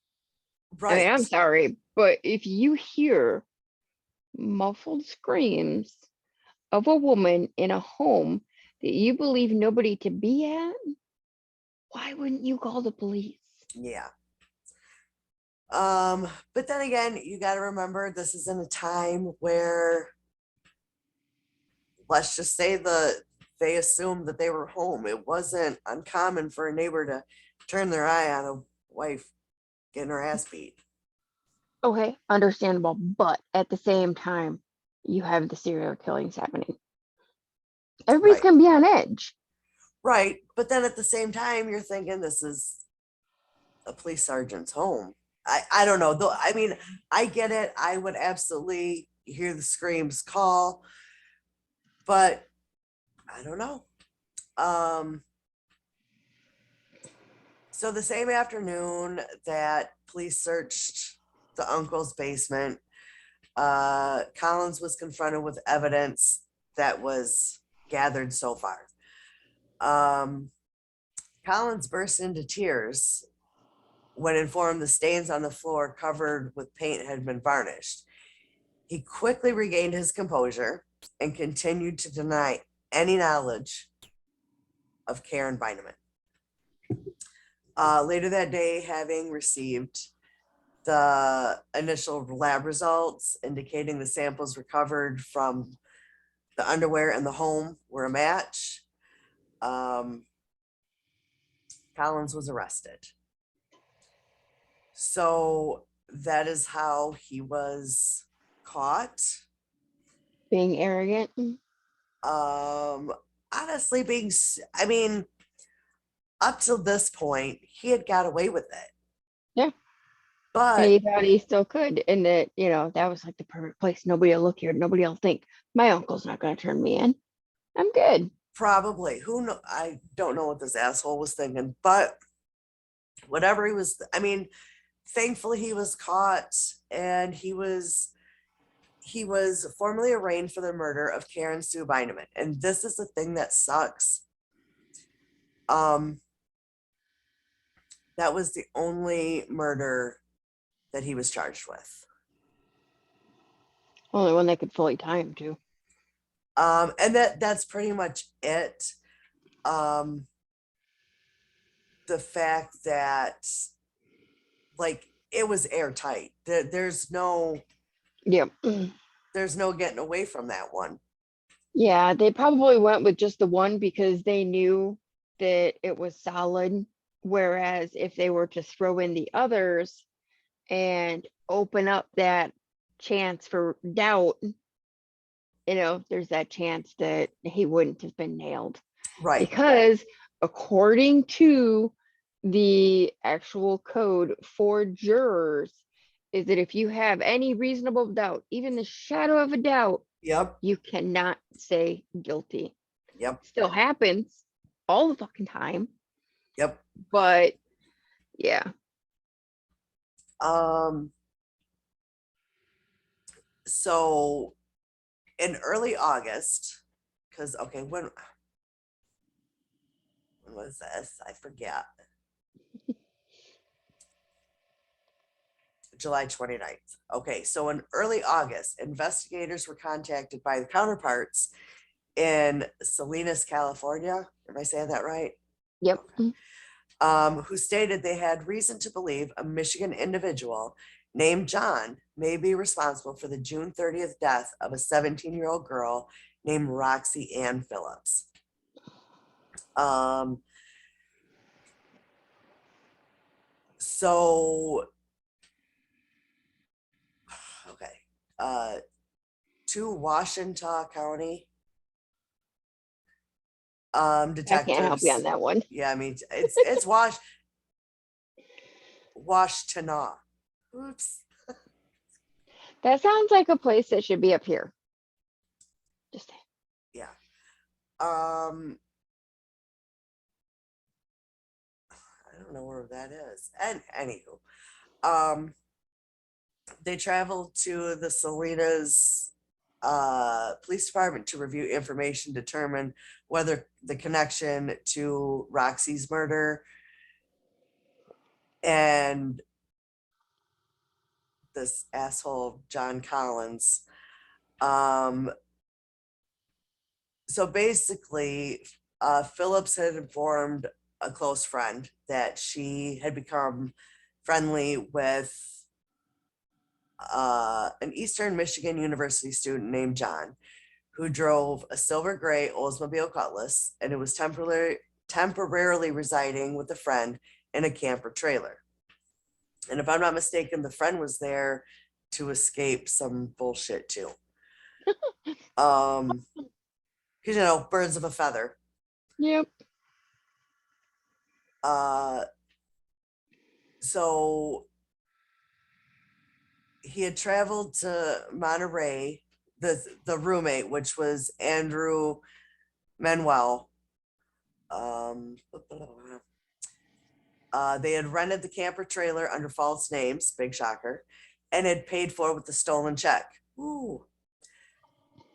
Right. I mean, I'm sorry, but if you hear muffled screams of a woman in a home that you believe nobody to be at, why wouldn't you call the police? Yeah. But then again, you got to remember this is in a time where, let's just say they assumed that they were home. It wasn't uncommon for a neighbor to turn their eye on a wife getting her ass beat. Okay, understandable, but at the same time, you have the serial killings happening. Everybody's Right. gonna be on edge. Right. But then at the same time, you're thinking this is a police sergeant's home. I don't know. Though, I mean, I get it. I would absolutely hear the screams call, but I don't know. So the same afternoon that police searched the uncle's basement, Collins was confronted with evidence that was gathered so far. Collins burst into tears When informed the stains on the floor covered with paint had been varnished, he quickly regained his composure and continued to deny any knowledge of Karen Beineman. Later that day, having received the initial lab results indicating the samples recovered from the underwear in the home were a match, Collins was arrested. So that is how he was caught. Being arrogant. Honestly, I mean, up till this point, he had got away with it. Yeah. But And he thought he still could. And that, that was like the perfect place. Nobody will look here. Nobody will think my uncle's not going to turn me in. I'm good. probably, who know? I don't know what this asshole was thinking, but whatever he was, I mean, thankfully he was caught, and he was formally arraigned for the murder of Karen Sue Beineman. And this is the thing that sucks. That was the only murder that he was charged with. Only one that could fully tie him to. And that's pretty much it. The fact that, like, it was airtight. There's no Yep. getting away from that one. Yeah, they probably went with just the one because they knew that it was solid. Whereas if they were to throw in the others and open up that chance for doubt, there's that chance that he wouldn't have been nailed. Right. Because according to the actual code for jurors, is that if you have any reasonable doubt, even the shadow of a doubt, Yep. you cannot say guilty. Yep. Still happens all the fucking time. Yep. But yeah. So in early August, because when was this? I forget. July 29th. Okay, so in early August, investigators were contacted by the counterparts in Salinas, California. Am I saying that right? Yep. Who stated they had reason to believe a Michigan individual named John may be responsible for the June 30th death of a 17-year-old girl named Roxy Ann Phillips. So, okay, to Washington County detectives. I can't help you on that one. Yeah, I mean, it's Washtenaw. Oops. That sounds like a place that should be up here. Just Yeah. I don't know where that is. And anywho, they traveled to the Salinas police department to review information, determine whether the connection to Roxy's murder and this asshole John Collins. So basically, Phillips had informed a close friend that she had become friendly with an Eastern Michigan University student named John, who drove a silver gray Oldsmobile Cutlass, and it was temporarily residing with a friend in a camper trailer. And if I'm not mistaken, the friend was there to escape some bullshit too. Because, birds of a feather. Yep. So he had traveled to Monterey, the roommate, which was Andrew Manuel. They had rented the camper trailer under false names, big shocker, and had paid for it with the stolen check. Ooh.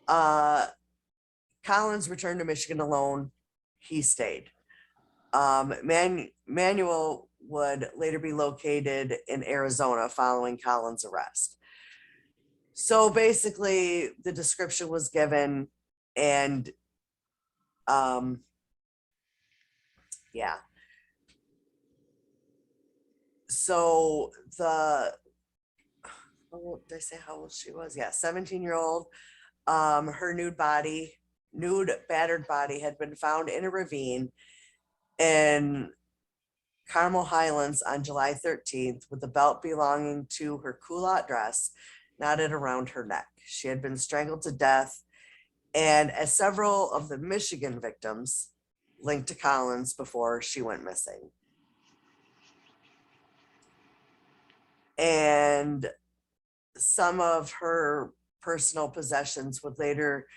Collins returned to Michigan alone. He stayed. Manuel would later be located in Arizona following Collins' arrest. So basically, the description was given, and yeah. So did I say how old she was? Yeah, 17-year-old. Her nude battered body had been found in a ravine in Carmel Highlands on July 13th with the belt belonging to her culotte dress knotted around her neck. She had been strangled to death, and as several of the Michigan victims linked to Collins before she went missing. And some of her personal possessions would later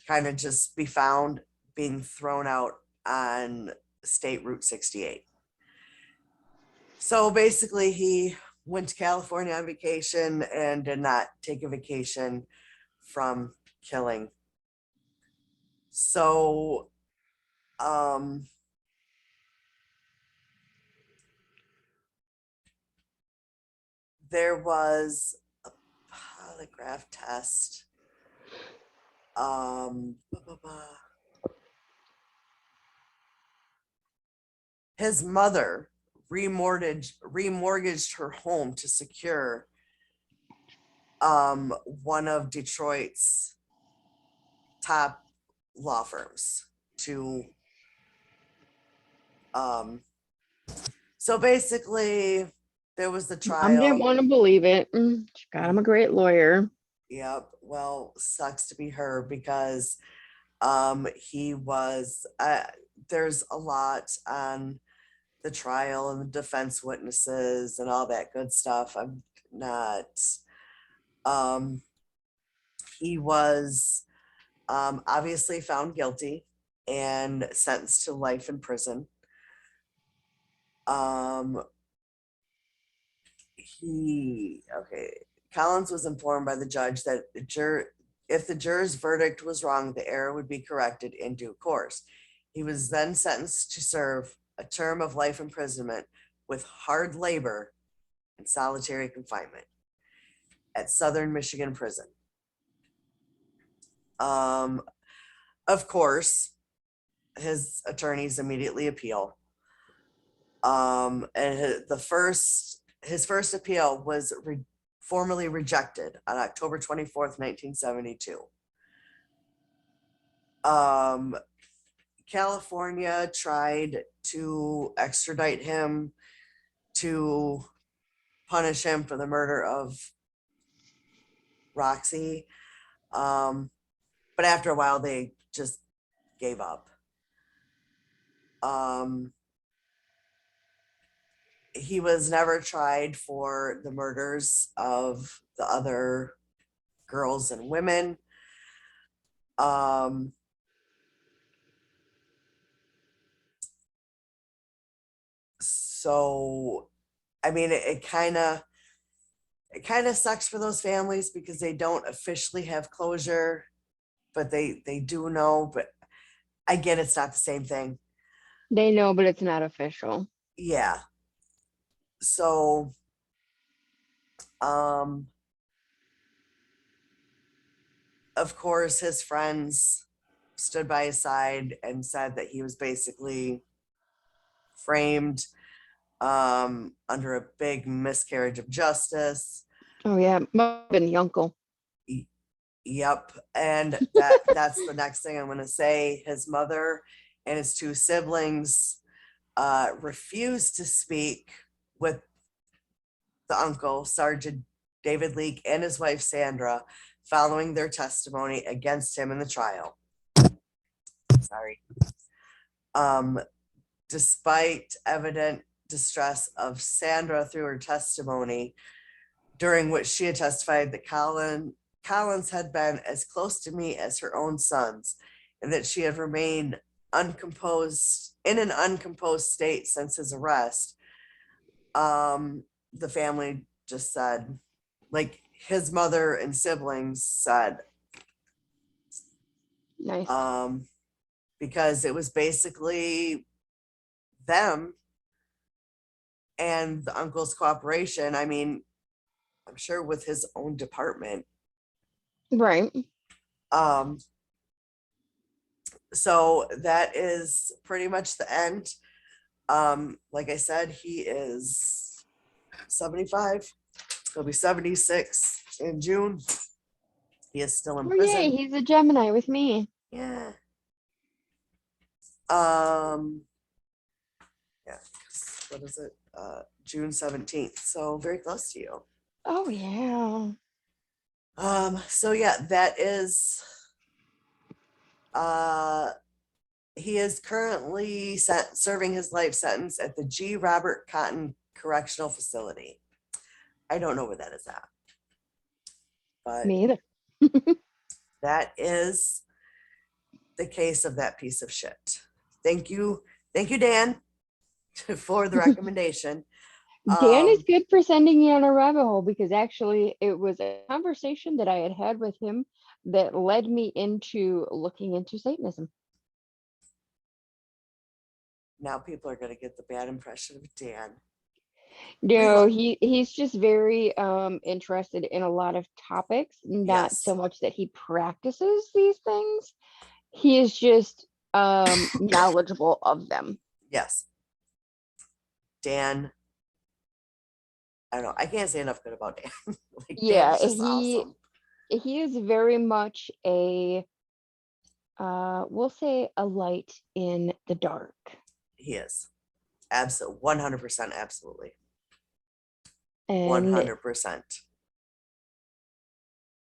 kind of just be found being thrown out on State Route 68. So basically, he went to California on vacation and did not take a vacation from killing. So, there was a polygraph test. His mother remortgaged her home to secure one of Detroit's top law firms to so basically there was the Mom didn't trial. want to believe it. She got him a great lawyer. Yep. Well, sucks to be her because he was there's a lot on the trial and the defense witnesses and all that good stuff. I'm not he was obviously found guilty and sentenced to life in prison. Collins was informed by the judge that if the juror's verdict was wrong, the error would be corrected in due course. He was then sentenced to serve a term of life imprisonment with hard labor and solitary confinement at Southern Michigan Prison. Of course, his attorneys immediately appeal. And his first appeal was formally rejected on October 24th, 1972. California tried to extradite him to punish him for the murder of Roxy. But after a while, they just gave up. He was never tried for the murders of the other girls and women. So, I mean, it kind of sucks for those families because they don't officially have closure, but they do know. But I get it's not the same thing. They know, but it's not official. Yeah. So, of course, his friends stood by his side and said that he was basically framed under a big miscarriage of justice. Oh yeah, must have been the uncle. Yep. And that's the next thing I'm going to say. His mother and his two siblings refused to speak with the uncle, Sergeant David Leake, and his wife, Sandra, following their testimony against him in the trial. Sorry. Despite evident distress of Sandra through her testimony, during which she had testified that Collins had been as close to me as her own sons, and that she had remained uncomposed in an uncomposed state since his arrest. The family just said, like his mother and siblings said, Nice. because it was basically them and the uncle's cooperation, I mean, I'm sure with his own department. Right. So that is pretty much the end. Like I said, he is 75. He'll be 76 in June. He is still in Oh, yay, prison. he's a Gemini with me. Yeah. Yeah. What is it? June 17th. So very close to you. Oh, yeah. So yeah, that is he is currently serving his life sentence at the G. Robert Cotton Correctional Facility. I don't know where that is at, but Me either. that is the case of that piece of shit. Thank you, Dan, for the recommendation. Dan is good for sending me on a rabbit hole because actually it was a conversation that I had with him that led me into looking into Satanism. Now people are going to get the bad impression of Dan. No, he's just very interested in a lot of topics, not Yes. so much that he practices these things. He is just knowledgeable of them. Yes. Dan, I don't know. I can't say enough good about Dan. Like, Yeah, Dan is just awesome. he is very much a we'll say a light in the dark. He is. Absolutely. 100%. Absolutely. And 100%.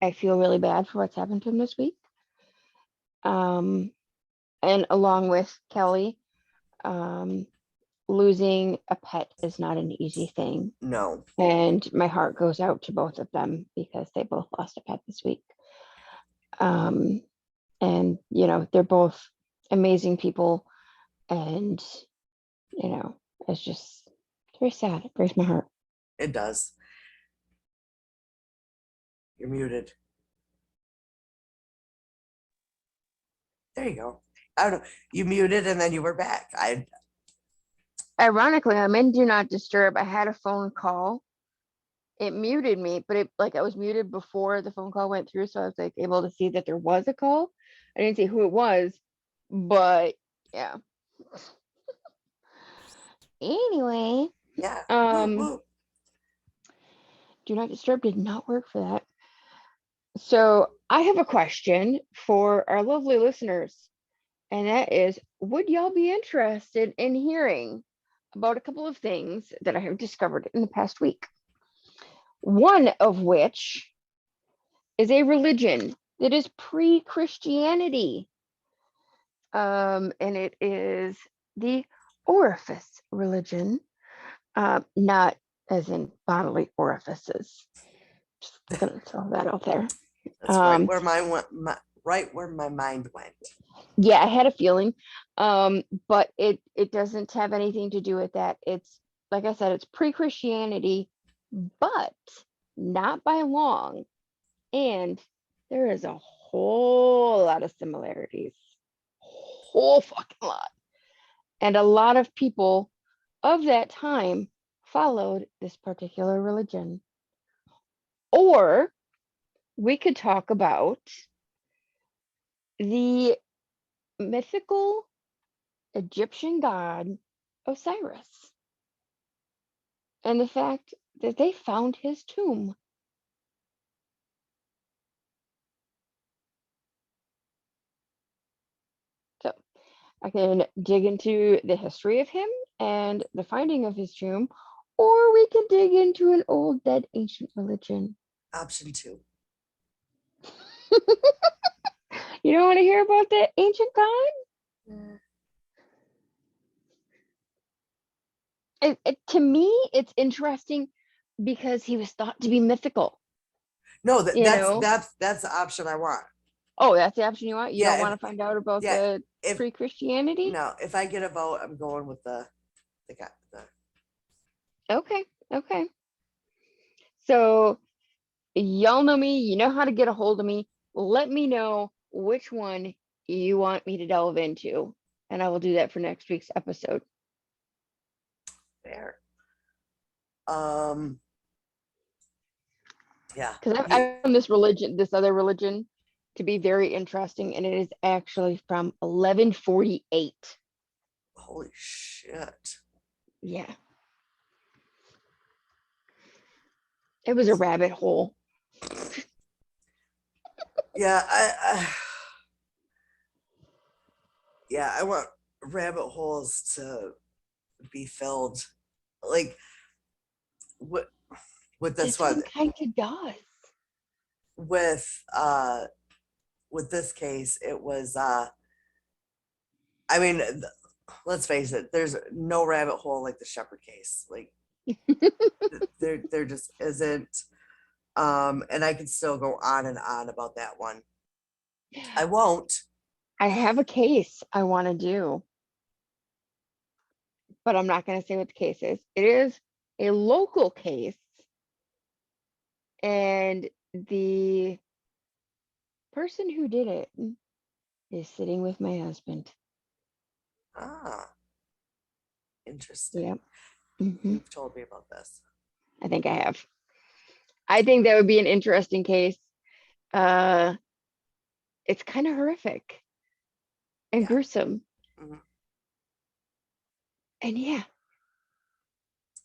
I feel really bad for what's happened to him this week. And along with Kelly, losing a pet is not an easy thing. No. And my heart goes out to both of them because they both lost a pet this week. And, you know, they're both amazing people. And, you know, it's just very sad. It breaks my heart. It does. You're muted. There you go. I don't know. You muted and then you were back. Ironically, I'm in Do Not Disturb. I had a phone call. It muted me, but it like I was muted before the phone call went through, so I was like able to see that there was a call. I didn't see who it was, but yeah. Anyway, Yeah. Do Not Disturb did not work for that. So I have a question for our lovely listeners, and that is, would y'all be interested in hearing about a couple of things that I have discovered in the past week? One of which is a religion that is pre-Christianity. And it is the orifice religion, not as in bodily orifices. Just gonna throw that out there. That's right where right where my mind went. Yeah, I had a feeling, but it doesn't have anything to do with that. It's like I said, it's pre-Christianity, but not by long. And there is a whole lot of similarities, whole fucking lot. And a lot of people of that time followed this particular religion. Or we could talk about the mythical Egyptian god Osiris and the fact that they found his tomb. So I can dig into the history of him and the finding of his tomb, or we can dig into an old dead ancient religion. Option 2. You don't want to hear about the ancient god? To me, it's interesting because he was thought to be mythical. No, You know? that's the option I want. Oh, that's the option you want? You Yeah, don't want to find out about the pre-Christianity? No, if I get a vote, I'm going with the guy. Okay, okay. So y'all know me, you know how to get a hold of me. Let me know which one you want me to delve into, and I will do that for next week's episode. Fair. Um, yeah. Because I found this other religion, to be very interesting, and it is actually from 1148. Holy shit. Yeah, it was a rabbit hole. Yeah, yeah, I want rabbit holes to be filled. Like with this This one one, kind of does. with with this case, it was I mean, let's face it, there's no rabbit hole like the Shepherd case. Like there just isn't. And I could still go on and on about that one. I won't. I have a case I want to do, but I'm not going to say what the case is. It is a local case, and the person who did it is sitting with my husband. Ah, interesting. Yep. Hmm. You've told me about this. I think I have. I think that would be an interesting case. Uh, it's kind of horrific and Yeah. gruesome. Mhm. And yeah,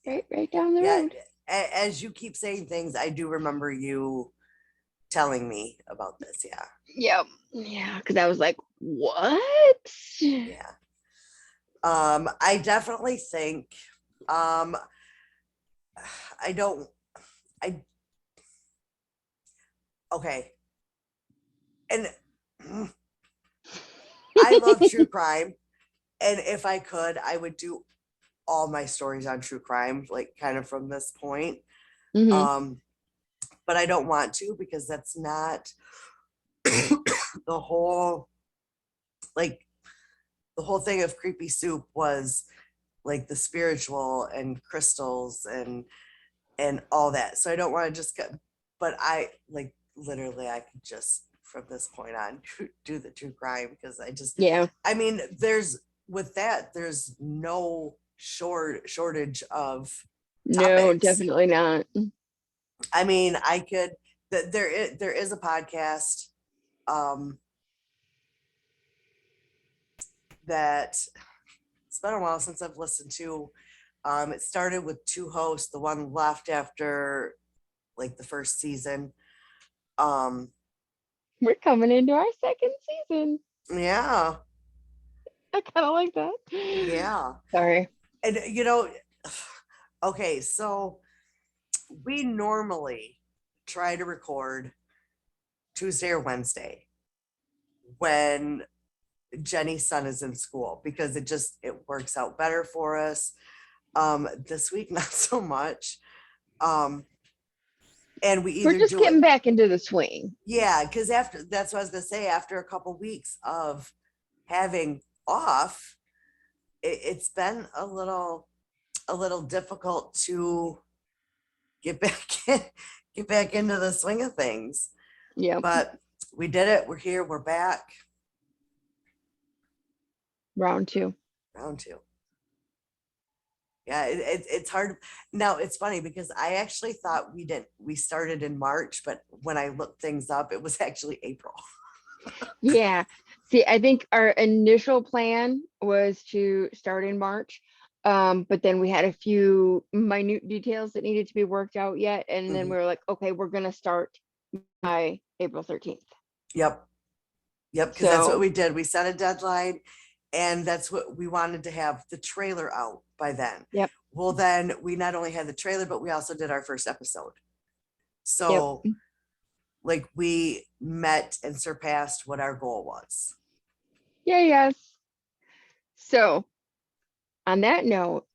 Yeah. right down the Yeah. road. As you keep saying things, I do remember you telling me about this. Yeah. Yep. Yeah, because I was like, what? Yeah. I definitely think um I don't I okay. And I love true crime. And if I could, I would do all my stories on true crime, like kind of from this point. Hmm. Um, but I don't want to because that's not the whole like the whole thing of creepy soup was like the spiritual and crystals and all that. So I don't want to just get, but I like literally I could just from this point on do the true crime because Yeah. I mean there's with that there's no shortage of No, topics. definitely not. I mean I could there is a podcast um that it's been a while since I've listened to. It started with two hosts. The one left after like the first season. Um, We're coming into our second season. yeah, I kind of like that. yeah. Sorry. And okay, so we normally try to record Tuesday or Wednesday when Jenny's son is in school because it works out better for us. This week not so much. Um, and we We're either just do it getting back into the swing. yeah, because after that's what I was gonna say. After a couple weeks of having off, it's been a little difficult to get back in, get back into the swing of things. Yep. But we did it. We're here. We're back. Round two. Round two. Yeah, it's hard. Now it's funny because I actually thought we started in March, but when I looked things up, it was actually April. Yeah. See, I think our initial plan was to start in March. But then we had a few minute details that needed to be worked out yet. And then Mhm. we were like, okay, we're gonna start by April 13th. Yep. Yep, because that's what So we did. We set a deadline, and that's what we wanted to have the trailer out by then. yep, Well, then we not only had the trailer, but we also did our first episode. yep. So, like, we met and surpassed what our goal was. Yeah, yes. So on that note,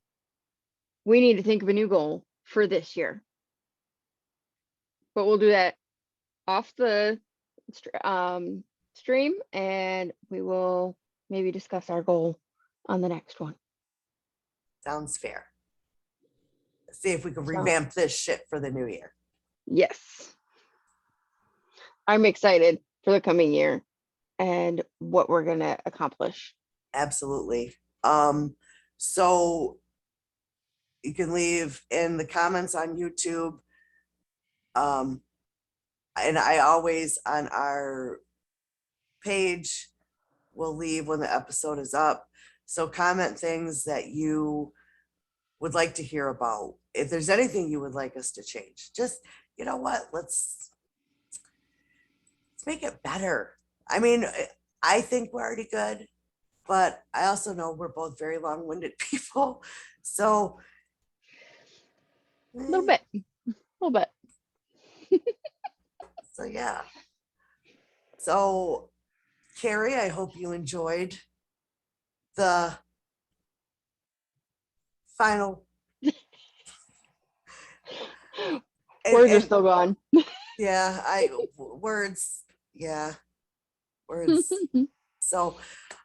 we need to think of a new goal for this year. But we'll do that off the stream, and we will maybe discuss our goal on the next one. Sounds fair. See if we can So revamp this shit for the new year. yes, I'm excited for the coming year and what we're gonna accomplish. Absolutely. So you can leave in the comments on YouTube. And I always on our page will leave when the episode is up. So comment things that you would like to hear about. If there's anything you would like us to change, just, you know what, let's make it better. I mean, I think we're already good, but I also know we're both very long-winded people. So, A little bit, a little bit. so yeah. So, Carrie, I hope you enjoyed the final. Words are And still gone. yeah, words, yeah, words. So,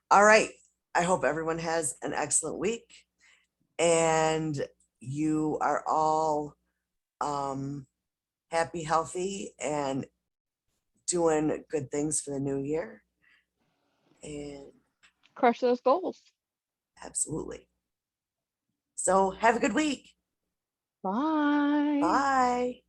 all right. I hope everyone has an excellent week and you are all happy, healthy, and doing good things for the new year. And Crush those goals. absolutely. So, have a good week. Bye. Bye.